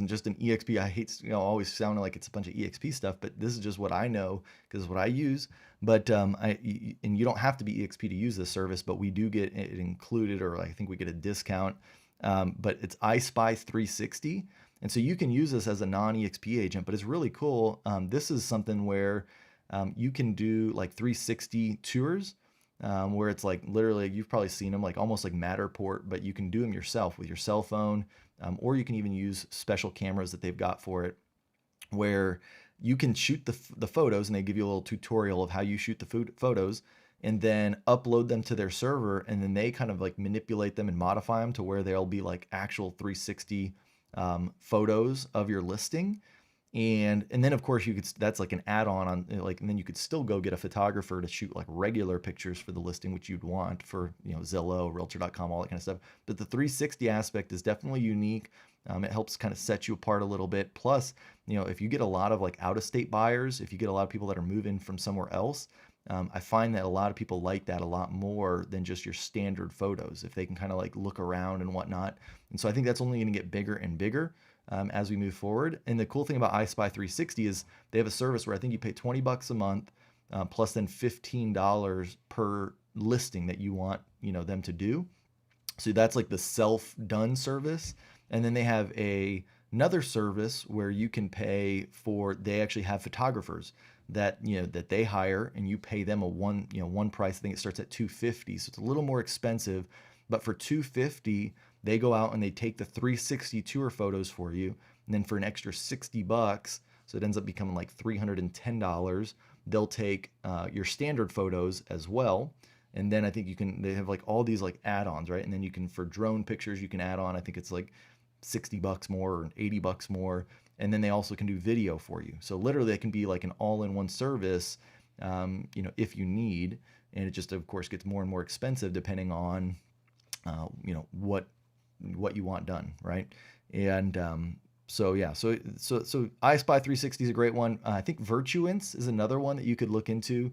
just an EXP. I hate, always sounding like it's a bunch of EXP stuff, but this is just what I know because it's what I use. But and you don't have to be EXP to use this service, but we do get it included, or I think we get a discount. But it's iSpy 360. And so you can use this as a non-EXP agent, but it's really cool. This is something where you can do like 360 tours, where it's like literally, you've probably seen them, like almost like Matterport, but you can do them yourself with your cell phone, or you can even use special cameras that they've got for it, where you can shoot the photos, and they give you a little tutorial of how you shoot the photos, and then upload them to their server, and then they kind of like manipulate them and modify them to where they'll be like actual 360 photos of your listing. And then of course that's like an add-on on, like, and then you could still go get a photographer to shoot like regular pictures for the listing, which you'd want for, Zillow, realtor.com, all that kind of stuff. But the 360 aspect is definitely unique. It helps kind of set you apart a little bit. Plus, if you get a lot of like out-of-state buyers, if you get a lot of people that are moving from somewhere else, I find that a lot of people like that a lot more than just your standard photos, if they can kind of like look around and whatnot. And so I think that's only going to get bigger and bigger as we move forward. And the cool thing about iSpy 360 is they have a service where I think you pay $20 a month, plus then $15 per listing that you want, them to do. So that's like the self-done service. And then they have another service where you can pay for, they actually have photographers that, that they hire, and you pay them a one price. I think it starts at $250. So it's a little more expensive, but for $250, they go out and they take the 360 tour photos for you. And then for an extra $60, so it ends up becoming like $310, they'll take your standard photos as well. And then I think they have like all these like add-ons, right? And then you can, for drone pictures, you can add on, I think it's like $60 more or $80 more. And then they also can do video for you. So literally it can be like an all-in-one service, if you need. And it just, of course, gets more and more expensive depending on, what you want done, right? And so iSpy 360 is a great one. I think Virtuance is another one that you could look into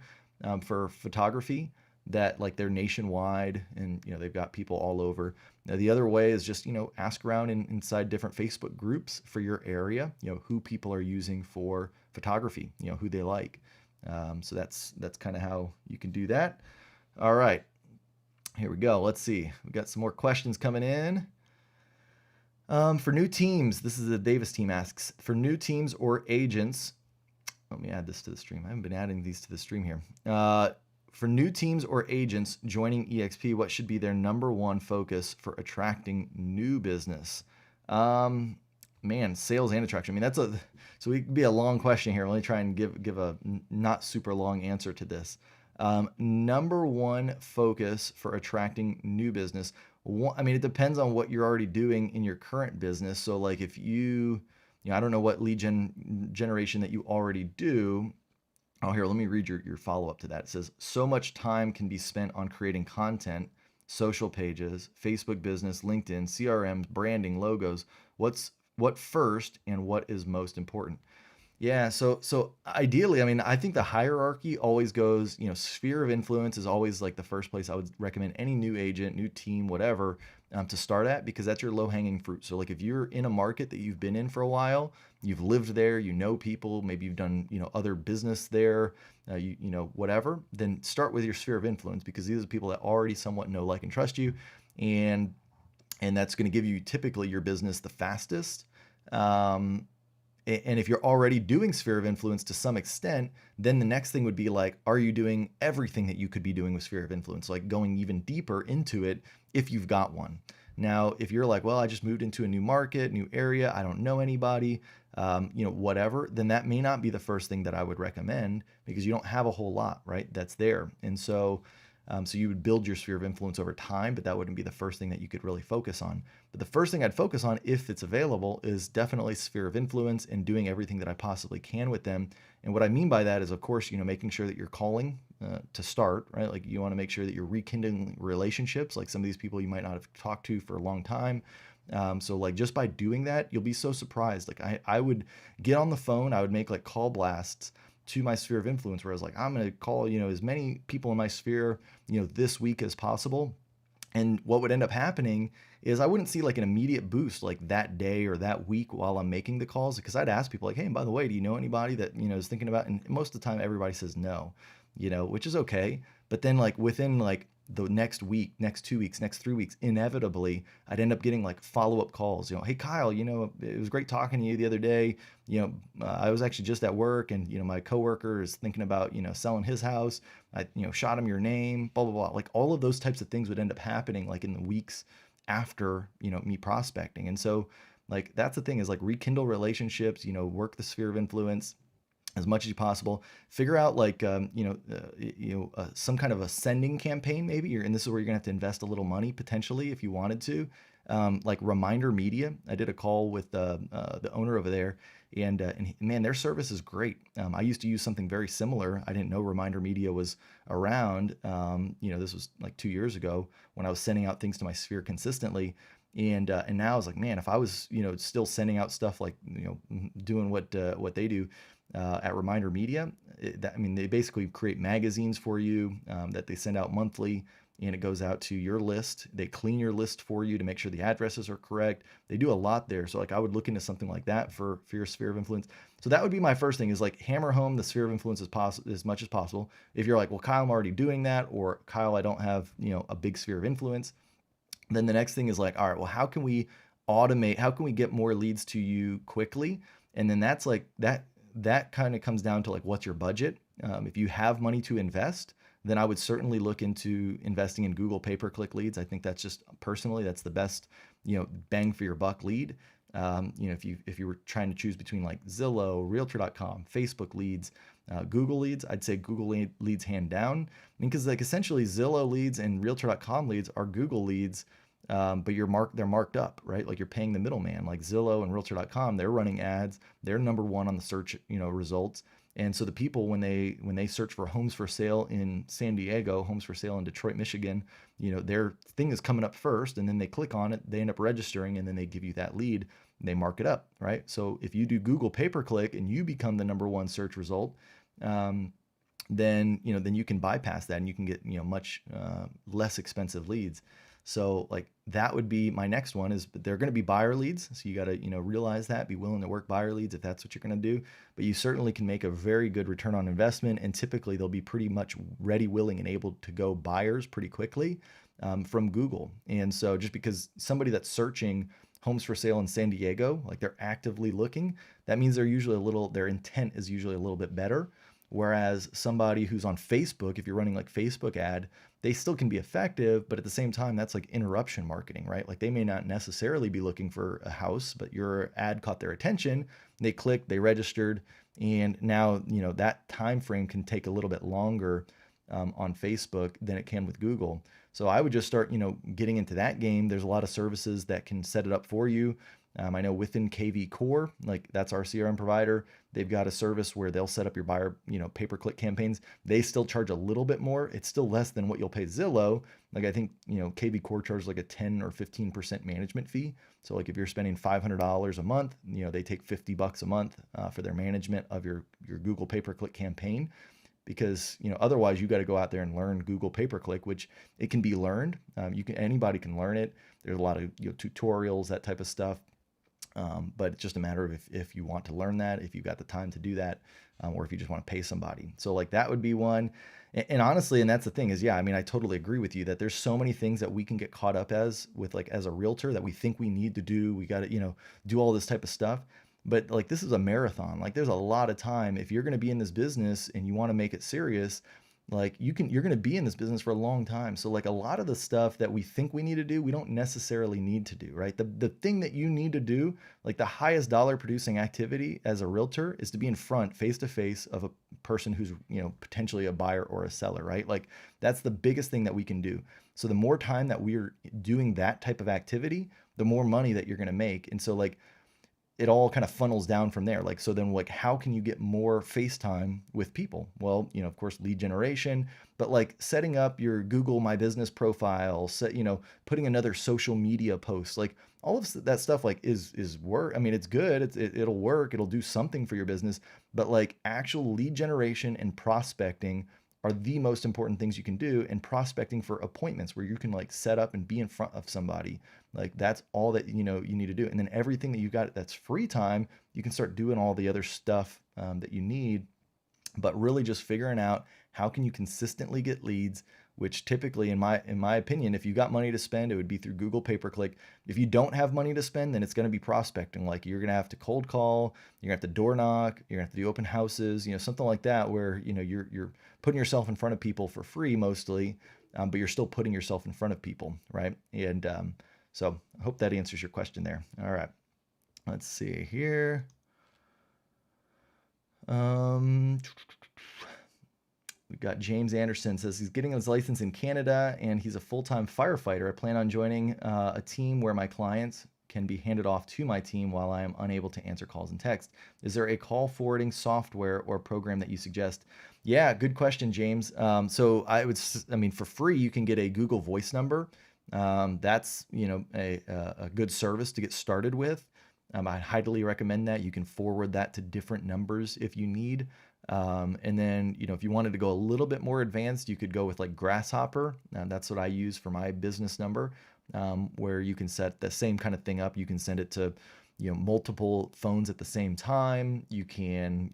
for photography, that like they're nationwide, and they've got people all over. Now, the other way is just ask around inside different Facebook groups for your area, who people are using for photography, who they like. So that's kind of how you can do that. All right, here we go. Let's see. We got some more questions coming in. For new teams, this is the Davis team asks, for new teams or agents, let me add this to the stream. I haven't been adding these to the stream here. For new teams or agents joining EXP, what should be their number one focus for attracting new business? Sales and attraction. I mean, so it could be a long question here. Let me try and give a not super long answer to this. Number one focus for attracting new business. It depends on what you're already doing in your current business. So like if I don't know what lead generation that you already do. Oh, here, let me read your follow-up to that. It says, so much time can be spent on creating content, social pages, Facebook business, LinkedIn, CRMs, branding, logos. What first and what is most important? Yeah, so ideally, I think the hierarchy always goes, sphere of influence is always like the first place I would recommend any new agent, new team, whatever, to start at, because that's your low-hanging fruit. So like if you're in a market that you've been in for a while, you've lived there, people, maybe you've done, other business there, whatever, then start with your sphere of influence, because these are people that already somewhat know, like, and trust you. And that's going to give you typically your business the fastest. And if you're already doing sphere of influence to some extent, then the next thing would be like, are you doing everything that you could be doing with sphere of influence? Like going even deeper into it if you've got one. Now, if you're like, well, I just moved into a new market, new area, I don't know anybody, whatever, then that may not be the first thing that I would recommend, because you don't have a whole lot, right? That's there. And so So you would build your sphere of influence over time, but that wouldn't be the first thing that you could really focus on. But the first thing I'd focus on, if it's available, is definitely sphere of influence and doing everything that I possibly can with them. And what I mean by that is, of course, making sure that you're calling to start, right? Like you want to make sure that you're rekindling relationships. Like some of these people you might not have talked to for a long time. So like just by doing that, you'll be so surprised. Like I would get on the phone, I would make like call blasts to my sphere of influence where I was like, I'm going to call, as many people in my sphere, this week as possible. And what would end up happening is I wouldn't see like an immediate boost like that day or that week while I'm making the calls, because I'd ask people like, hey, and by the way, do you know anybody that, is thinking about, and most of the time everybody says no, which is okay. But then like within like the next week, next 2 weeks, next 3 weeks, inevitably I'd end up getting like follow-up calls, hey Kyle, it was great talking to you the other day. I was actually just at work and, my coworker is thinking about, selling his house. I, shot him your name, blah, blah, blah. Like all of those types of things would end up happening like in the weeks after, me prospecting. And so like, that's the thing is like rekindle relationships, work the sphere of influence as much as possible. Figure out like some kind of a sending campaign maybe, and this is where you're gonna have to invest a little money potentially if you wanted to. Like Reminder Media, I did a call with the owner over there, and man, their service is great. I used to use something very similar. I didn't know Reminder Media was around. This was like 2 years ago when I was sending out things to my sphere consistently. And now I was like, man, if I was still sending out stuff like doing what they do at Reminder Media, they basically create magazines for you that they send out monthly, and it goes out to your list. They clean your list for you to make sure the addresses are correct. They do a lot there. So like I would look into something like that for your sphere of influence. So that would be my first thing, is like hammer home the sphere of influence as much as possible. If you're like, well, Kyle, I'm already doing that, or Kyle, I don't have a big sphere of influence, then the next thing is like, all right, well, how can we automate? How can we get more leads to you quickly? And then that's like that kind of comes down to like, what's your budget? If you have money to invest, then I would certainly look into investing in Google pay-per-click leads. I think that's just personally, that's the best, bang for your buck lead. If you were trying to choose between like Zillow, Realtor.com, Facebook leads, Google leads, I'd say Google leads hand down. Because like essentially Zillow leads and Realtor.com leads are Google leads, but they're marked up, right? Like you're paying the middleman. Like Zillow and Realtor.com, they're running ads. They're number one on the search, results. And so the people, when they search for homes for sale in San Diego, homes for sale in Detroit, Michigan, their thing is coming up first, and then they click on it, they end up registering, and then they give you that lead, and they mark it up, right? So if you do Google pay-per-click and you become the number one search result, then you can bypass that and you can get much less expensive leads. So like that would be my next one, is they're going to be buyer leads. So you got to realize that, be willing to work buyer leads if that's what you're going to do. But you certainly can make a very good return on investment, and typically they'll be pretty much ready, willing, and able to go buyers pretty quickly from Google. And so just because somebody that's searching homes for sale in San Diego, like they're actively looking, that means their intent is usually a little bit better. Whereas somebody who's on Facebook, if you're running like Facebook ad, they still can be effective, but at the same time, that's like interruption marketing, right? Like they may not necessarily be looking for a house, but your ad caught their attention. They clicked, they registered, and now that time frame can take a little bit longer on Facebook than it can with Google. So I would just start, getting into that game. There's a lot of services that can set it up for you. I know within kvcore, like that's our CRM provider, they've got a service where they'll set up your buyer, pay-per-click campaigns. They still charge a little bit more. It's still less than what you'll pay Zillow. Like I think, kvcore charges like a 10 or 15% management fee. So like if you're spending $500 a month, they take $50 a month for their management of your Google pay-per-click campaign. Because otherwise you got to go out there and learn Google pay-per-click, which it can be learned. Anybody can learn it. There's a lot of tutorials, that type of stuff. But it's just a matter of if you want to learn that, if you've got the time to do that, or if you just want to pay somebody. So like that would be one. And honestly, and that's the thing is, yeah, I totally agree with you that there's so many things that we can get caught up as a realtor that we think we need to do. We got to, do all this type of stuff. But like, this is a marathon. Like there's a lot of time. If you're going to be in this business and you want to make it serious, like you're going to be in this business for a long time. So like a lot of the stuff that we think we need to do, we don't necessarily need to do, right? The thing that you need to do, like the highest dollar producing activity as a realtor, is to be in front face to face of a person who's, potentially a buyer or a seller, right? Like that's the biggest thing that we can do. So the more time that we're doing that type of activity, the more money that you're going to make. And so like it all kind of funnels down from there. Like, so then like, how can you get more face time with people? Well, of course, lead generation, but like setting up your Google My Business profile, putting another social media post, like all of that stuff, like is work. I mean, it's good. It'll work. It'll do something for your business, but like actual lead generation and prospecting are the most important things you can do. And prospecting for appointments where you can like set up and be in front of somebody, like that's all that you need to do. And then everything that you got that's free time, you can start doing all the other stuff that you need. But really just figuring out how can you consistently get leads, which typically in my opinion, if you got money to spend, it would be through Google pay-per-click. If you don't have money to spend, then it's going to be prospecting. Like you're going to have to cold call, you're going to have to door knock, you're going to have to do open houses, something like that, where you're putting yourself in front of people for free mostly, but you're still putting yourself in front of people, right? And so I hope that answers your question there. All right, let's see here. We've got James Anderson says he's getting his license in Canada and he's a full-time firefighter. I plan on joining a team where my clients can be handed off to my team while I am unable to answer calls and text. Is there a call forwarding software or program that you suggest? Yeah, good question, James. So for free, you can get a Google Voice number. That's, a good service to get started with. I highly recommend that. You can forward that to different numbers if you need. And then, if you wanted to go a little bit more advanced, you could go with like Grasshopper. That's what I use for my business number, where you can set the same kind of thing up. You can send it to, multiple phones at the same time. You can,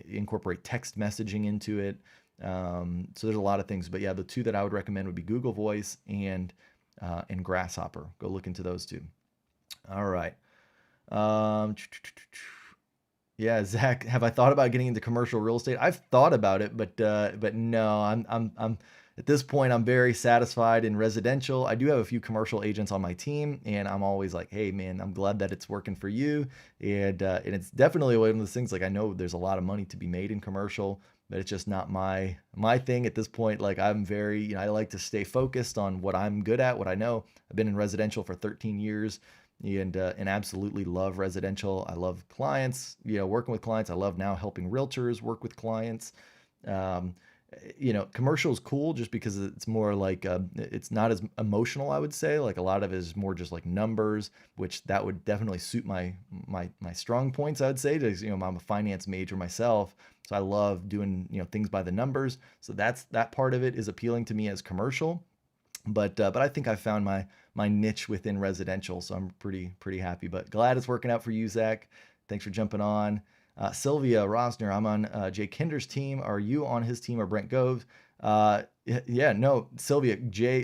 incorporate text messaging into it. So there's a lot of things, but yeah, the two that I would recommend would be Google Voice and Grasshopper. Go look into those two. All right. Yeah, Zach, have I thought about getting into commercial real estate? I've thought about it, but no, I'm at this point, I'm very satisfied in residential. I do have a few commercial agents on my team, and I'm always like, hey man, I'm glad that it's working for you. And it's definitely one of those things, like I know there's a lot of money to be made in commercial, but it's just not my thing at this point. Like I'm very, I like to stay focused on what I'm good at, what I know. I've been in residential for 13 years. And absolutely love residential. I love clients, working with clients. I love now helping realtors work with clients. Commercial is cool just because it's more like, it's not as emotional, I would say. Like a lot of it is more just like numbers, which that would definitely suit my strong points, I would say. I'm a finance major myself. So I love doing, things by the numbers. So that part of it is appealing to me as commercial. But I think I found my niche within residential, so I'm pretty happy. But glad it's working out for you, Zach. Thanks for jumping on. Sylvia Rosner, I'm on Jay Kinder's team. Are you on his team or Brent Gove? Yeah, no, Sylvia,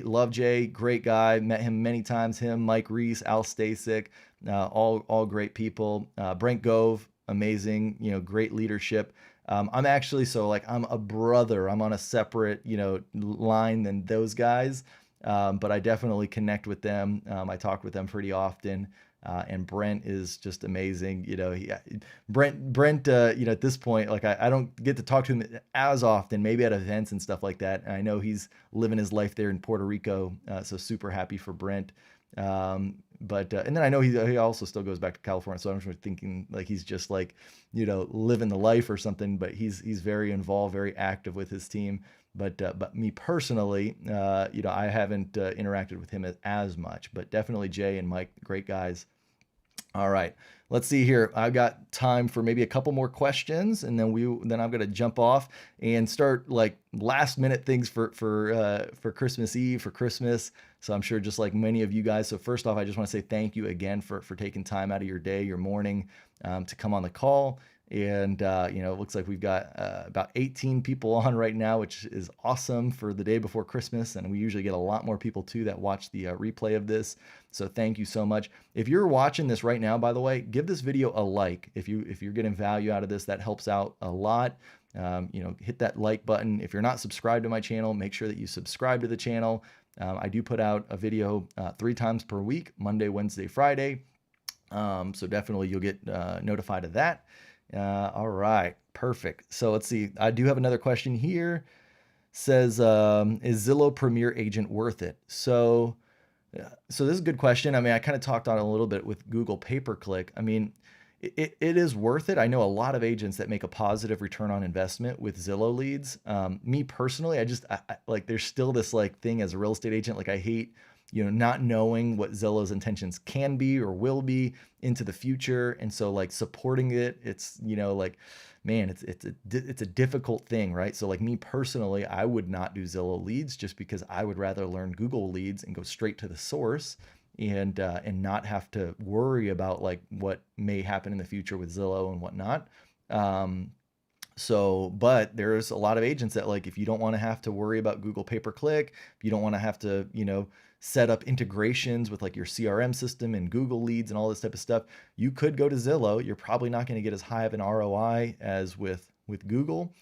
love Jay, great guy. Met him many times. Him, Mike Reese, Al Stasik, all great people. Brent Gove, amazing, great leadership. I'm actually, I'm a brother. I'm on a separate, line than those guys. But I definitely connect with them. I talk with them pretty often. And Brent is just amazing. Brent, at this point, like I don't get to talk to him as often, maybe at events and stuff like that. And I know he's living his life there in Puerto Rico. So super happy for Brent. But and then I know he also still goes back to California. So I'm just thinking like he's just like, living the life or something, but he's very involved, very active with his team. But me personally, I haven't interacted with him as much, but definitely Jay and Mike, great guys. All right, let's see here. I've got time for maybe a couple more questions, and then I'm gonna jump off and start like last minute things for Christmas Eve, for Christmas. So I'm sure just like many of you guys. So first off, I just want to say thank you again for taking time out of your day, your morning, to come on the call. And, it looks like we've got about 18 people on right now, which is awesome for the day before Christmas. And we usually get a lot more people too that watch the replay of this. So thank you so much. If you're watching this right now, by the way, give this video a like. If you're getting value out of this, that helps out a lot. hit that like button. If you're not subscribed to my channel, make sure that you subscribe to the channel. I do put out a video 3 times per week, Monday, Wednesday, Friday. So definitely you'll get notified of that. All right, perfect. So let's see. I do have another question here. Says, is Zillow Premier Agent worth it? So this is a good question. I mean, I kind of talked on it a little bit with Google pay-per-click. I mean, it is worth it. I know a lot of agents that make a positive return on investment with Zillow leads. Me personally, I like, there's still this like thing as a real estate agent. Like I hate, not knowing what Zillow's intentions can be or will be into the future. And so like supporting it, it's, like, man, it's a difficult thing, right? So like me personally, I would not do Zillow leads just because I would rather learn Google leads and go straight to the source and not have to worry about like what may happen in the future with Zillow and whatnot. But there's a lot of agents that like, if you don't want to have to worry about Google pay-per-click, if you don't want to have to, set up integrations with like your CRM system and Google leads and all this type of stuff, you could go to Zillow. You're probably not going to get as high of an ROI as with Google.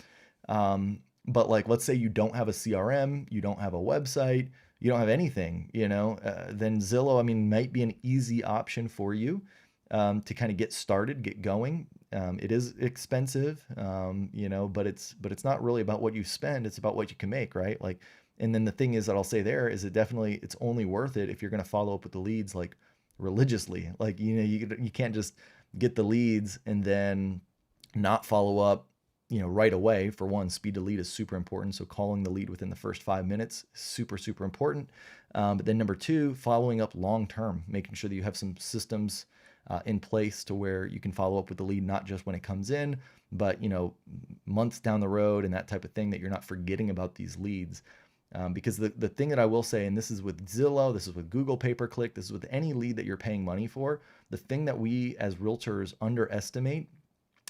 But like, let's say you don't have a CRM, you don't have a website, you don't have anything, then Zillow, I mean, might be an easy option for you to kind of get started, get going. It is expensive, but it's not really about what you spend. It's about what you can make, right? Like, and then the thing is that I'll say there is it's only worth it if you're going to follow up with the leads like religiously. Like, you can't just get the leads and then not follow up, right away. For one, speed to lead is super important. So calling the lead within the first 5 minutes is super, super important. But then number 2, following up long-term, making sure that you have some systems in place to where you can follow up with the lead, not just when it comes in, but, months down the road and that type of thing, that you're not forgetting about these leads. Because the thing that I will say, and this is with Zillow, this is with Google pay-per-click, this is with any lead that you're paying money for, the thing that we as realtors underestimate.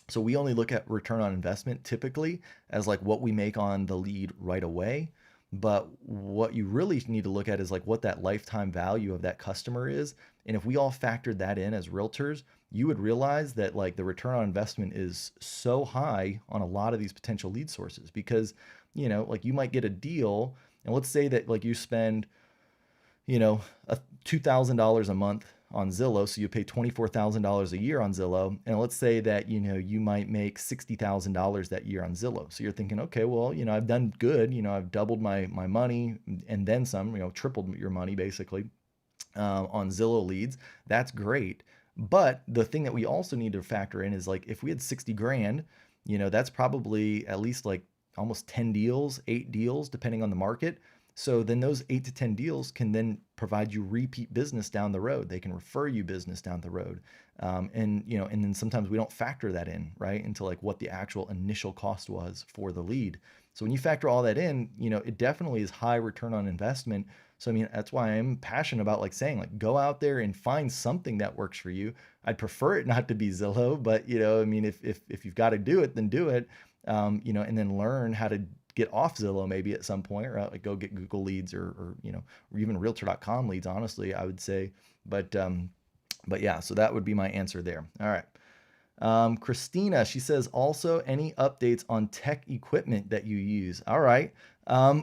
So we only look at return on investment typically as like what we make on the lead right away. But what you really need to look at is like what that lifetime value of that customer is. And if we all factored that in as realtors, you would realize that like the return on investment is so high on a lot of these potential lead sources, because, like you might get a deal, and let's say that like you spend, $2,000 a month on Zillow. So you pay $24,000 a year on Zillow. And let's say that, you might make $60,000 that year on Zillow. So you're thinking, okay, well, I've done good. I've doubled my money and then some, tripled your money basically on Zillow leads. That's great. But the thing that we also need to factor in is like, if we had 60 grand, that's probably at least like almost 10 deals, 8 deals, depending on the market. So then those 8 to 10 deals can then provide you repeat business down the road. They can refer you business down the road. And then sometimes we don't factor that in, right, into like what the actual initial cost was for the lead. So when you factor all that in, it definitely is high return on investment. So, I mean, that's why I'm passionate about like saying, like, go out there and find something that works for you. I'd prefer it not to be Zillow, but, I mean, if you've got to do it, then do it, and then learn how to get off Zillow maybe at some point, or like go get Google leads or even realtor.com leads, honestly, I would say. But yeah, so that would be my answer there. All right. Christina, she says, also any updates on tech equipment that you use? All right.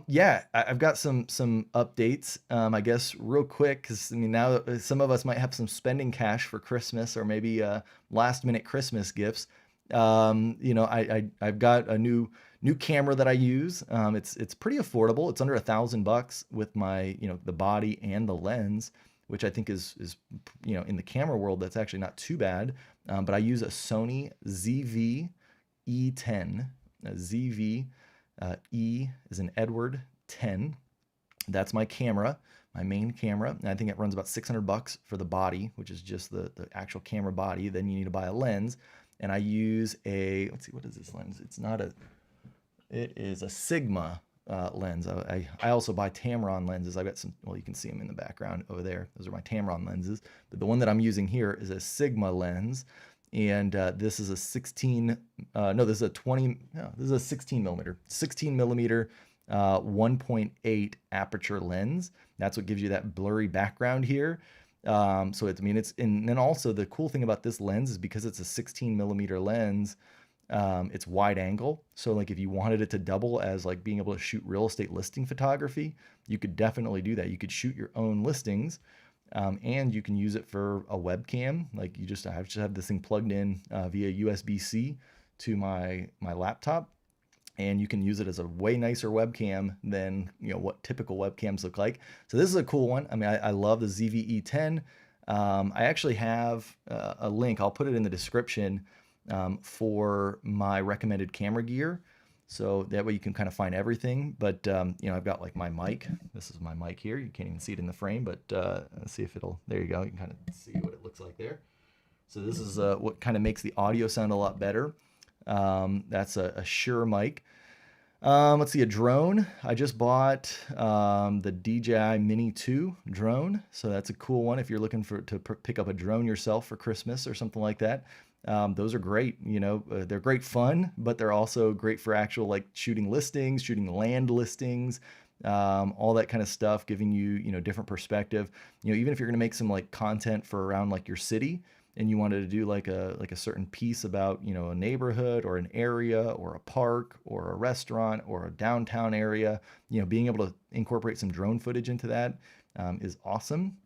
Yeah, I've got some updates, I guess real quick, because I mean, now some of us might have some spending cash for Christmas, or maybe last minute Christmas gifts. I've got a new camera that I use. It's pretty affordable. It's under $1,000 with my, the body and the lens, which I think is in the camera world, that's actually not too bad. But I use a Sony ZV E10, a ZV E is an Edward 10. That's my camera, my main camera. And I think it runs about $600 for the body, which is just the actual camera body. Then you need to buy a lens. And I use let's see, what is this lens? It is a Sigma lens. I also buy Tamron lenses. I've got some, well, you can see them in the background over there. Those are my Tamron lenses. But the one that I'm using here is a Sigma lens. And this is a 16 millimeter, 1.8 aperture lens. That's what gives you that blurry background here. And then also the cool thing about this lens is because it's a 16 millimeter lens, It's wide angle. So like if you wanted it to double as like being able to shoot real estate listing photography, you could definitely do that. You could shoot your own listings, and you can use it for a webcam. Like I just have this thing plugged in via USB-C to my laptop, and you can use it as a way nicer webcam than what typical webcams look like. So this is a cool one. I mean, I love the ZVE10. I actually have a link. I'll put it in the description for my recommended camera gear. So that way you can kind of find everything. But I've got like my mic. This is my mic here. You can't even see it in the frame, but let's see if there you go. You can kind of see what it looks like there. So this is what kind of makes the audio sound a lot better. That's a Shure mic. Let's see, a drone. I just bought the DJI Mini 2 drone. So that's a cool one if you're looking to pick up a drone yourself for Christmas or something like that. Those are great. They're great fun, but they're also great for actual like shooting listings, shooting land listings, all that kind of stuff, giving you, different perspective. Even if you're going to make some like content for around like your city, and you wanted to do like a certain piece about, a neighborhood or an area or a park or a restaurant or a downtown area, being able to incorporate some drone footage into that is awesome.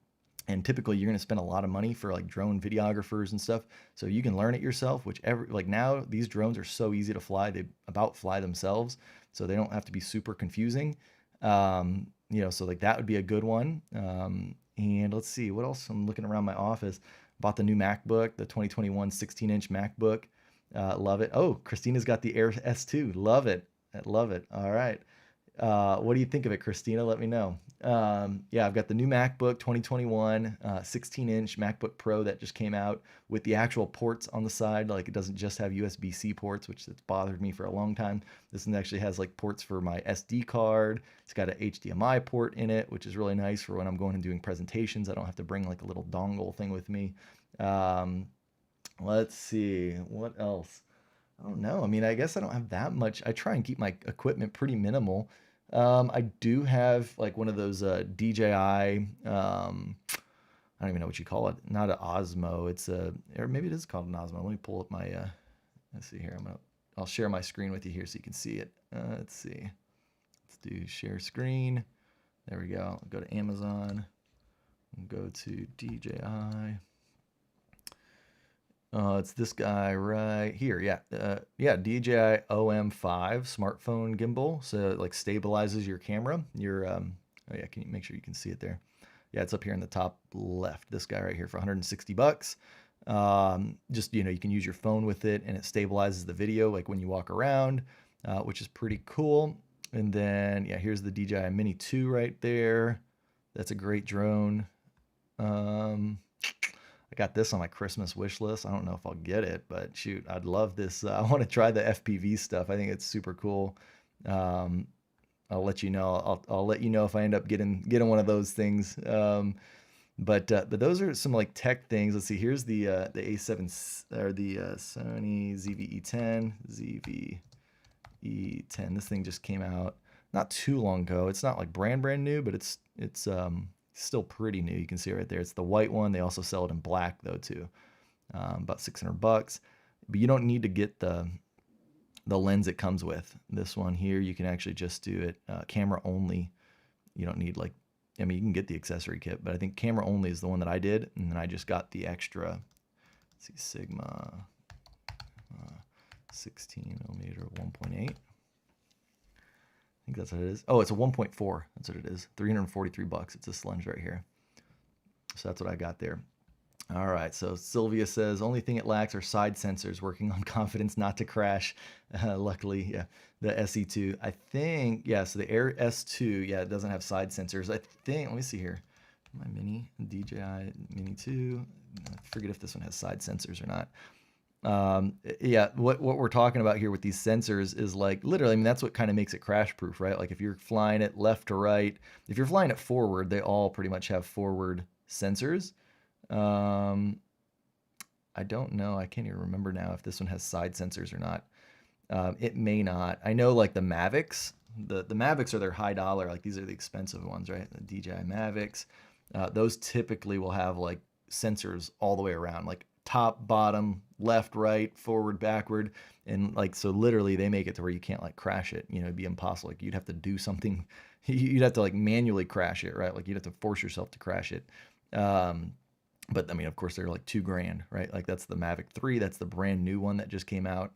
And typically you're going to spend a lot of money for like drone videographers and stuff. So you can learn it yourself, like now these drones are so easy to fly. They about fly themselves. So they don't have to be super confusing. So like that would be a good one. And let's see what else. I'm looking around my office. Bought the new MacBook, the 2021 16-inch MacBook. Love it. Oh, Christina's got the Air S2. Love it. Love it. All right. What do you think of it, Christina? Let me know. Yeah, I've got the new MacBook 2021 16-inch MacBook Pro that just came out with the actual ports on the side. Like it doesn't just have USB-C ports, which has bothered me for a long time. This one actually has like ports for my SD card. It's got an HDMI port in it, which is really nice for when I'm going and doing presentations. I don't have to bring like a little dongle thing with me. Let's see, what else? I don't know. I mean, I guess I don't have that much. I try and keep my equipment pretty minimal. I do have like one of those DJI. I don't even know what you call it. Not an Osmo. Or maybe it is called an Osmo. Let me pull up my. Let's see here. I'll share my screen with you here so you can see it. Let's see. Let's do share screen. There we go. I'll go to Amazon. Go to DJI. It's this guy right here. Yeah, DJI OM5 smartphone gimbal. So it like stabilizes your camera. Oh yeah, can you make sure you can see it there? Yeah, it's up here in the top left. This guy right here for 160 bucks. Just, you can use your phone with it and it stabilizes the video like when you walk around, which is pretty cool. And then, yeah, here's the DJI Mini 2 right there. That's a great drone. I got this on my Christmas wish list. I don't know if I'll get it, but shoot, I'd love this. I want to try the FPV stuff. I think it's super cool. I'll let you know. I'll let you know if I end up getting one of those things. But those are some like tech things. Let's see. Here's the A7 or the Sony ZVE10. ZVE10. This thing just came out not too long ago. It's not like brand new, but it's still pretty new. You can see it right there. It's the white one. They also sell it in black though too. About 600 bucks. But you don't need to get the lens it comes with. This one here, you can actually just do it camera only. You don't need like, I mean, you can get the accessory kit, but I think camera only is the one that I did, and then I just got the extra. Let's see, Sigma 16 millimeter 1.8. I think that's what it is. Oh, it's a 1.4. That's what it is. 343 bucks. It's this lens right here. So that's what I got there. All right. So Sylvia says, only thing it lacks are side sensors, working on confidence not to crash. Luckily, yeah, the SE2. I think, yeah, so the Air S2, yeah, it doesn't have side sensors. I think, let me see here. My DJI Mini 2. I forget if this one has side sensors or not. Yeah, what we're talking about here with these sensors is like literally, I mean, that's what kind of makes it crash proof, right? Like if you're flying it left to right, if you're flying it forward, they all pretty much have forward sensors. I don't know. I can't even remember now if this one has side sensors or not. It may not. I know like the Mavics, the Mavics are their high dollar. Like these are the expensive ones, right? The DJI Mavics. Those typically will have like sensors all the way around, like top, bottom, left, right, forward, backward. And like, so literally they make it to where you can't like crash it, you know, it'd be impossible. Like you'd have to do something, you'd have to like manually crash it, right? Like you'd have to force yourself to crash it. But I mean, of course they're like $2,000, right? Like that's the Mavic 3. That's the brand new one that just came out.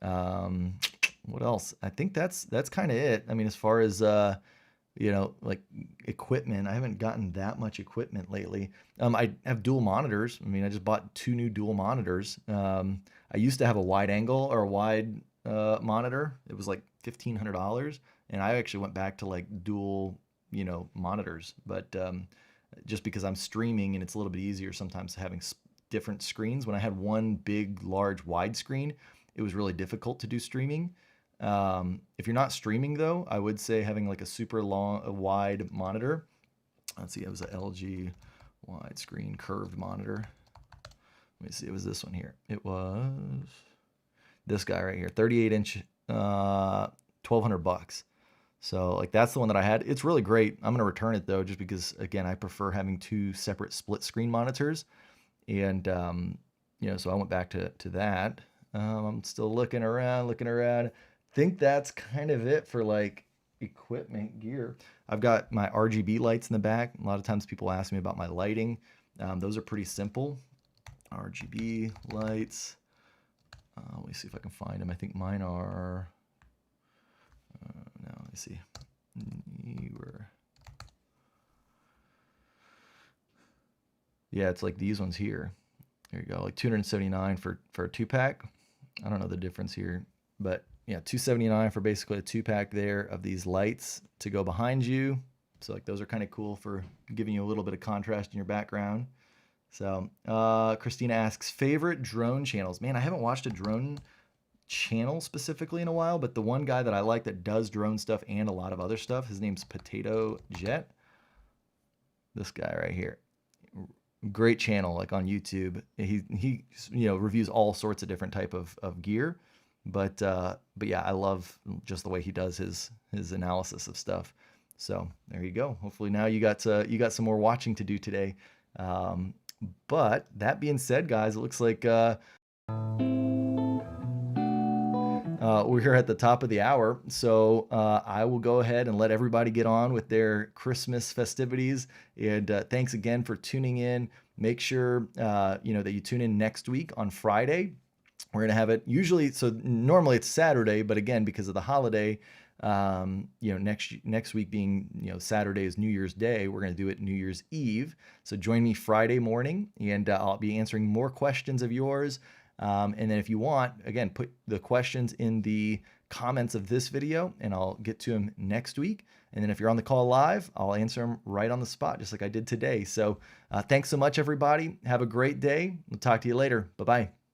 What else? I think that's kind of it. I mean, as far as, you know, like equipment, I haven't gotten that much equipment lately. I have dual monitors. I mean, I just bought 2 new dual monitors. I used to have a wide angle or a wide monitor. It was like $1,500, and I actually went back to like dual, you know, monitors. But just because I'm streaming and it's a little bit easier sometimes having different screens. When I had one big, large, wide screen, it was really difficult to do streaming. If you're not streaming though, I would say having like a super wide monitor. Let's see, it was an LG widescreen curved monitor. Let me see, it was this one here. It was this guy right here, 38-inch, $1,200. So like that's the one that I had. It's really great. I'm gonna return it though, just because again I prefer having 2 separate split screen monitors, and you know, so I went back to that. I'm still looking around. Think that's kind of it for like equipment gear. I've got my RGB lights in the back. A lot of times people ask me about my lighting. Those are pretty simple. RGB lights. Let me see if I can find them. I think mine are, no, let me see. Yeah, it's like these ones here. There you go, like $279 for a 2-pack. I don't know the difference here, but yeah, $279 for basically a 2-pack there of these lights to go behind you. So like those are kind of cool for giving you a little bit of contrast in your background. So Christina asks, favorite drone channels. Man, I haven't watched a drone channel specifically in a while, but the one guy that I like that does drone stuff and a lot of other stuff, his name's Potato Jet. This guy right here. Great channel, like on YouTube. He you know, reviews all sorts of different type of gear. But yeah, I love just the way he does his analysis of stuff. So there you go. Hopefully now you got some more watching to do today. But that being said, guys, it looks like we're here at the top of the hour. So I will go ahead and let everybody get on with their Christmas festivities. And thanks again for tuning in. Make sure you know that you tune in next week on Friday. We're going to have it usually, so normally it's Saturday, but again, because of the holiday, you know, next week being, you know, Saturday is New Year's Day, we're going to do it New Year's Eve. So join me Friday morning, and I'll be answering more questions of yours. And then if you want, again, put the questions in the comments of this video and I'll get to them next week. And then if you're on the call live, I'll answer them right on the spot, just like I did today. So thanks so much, everybody. Have a great day. We'll talk to you later. Bye-bye.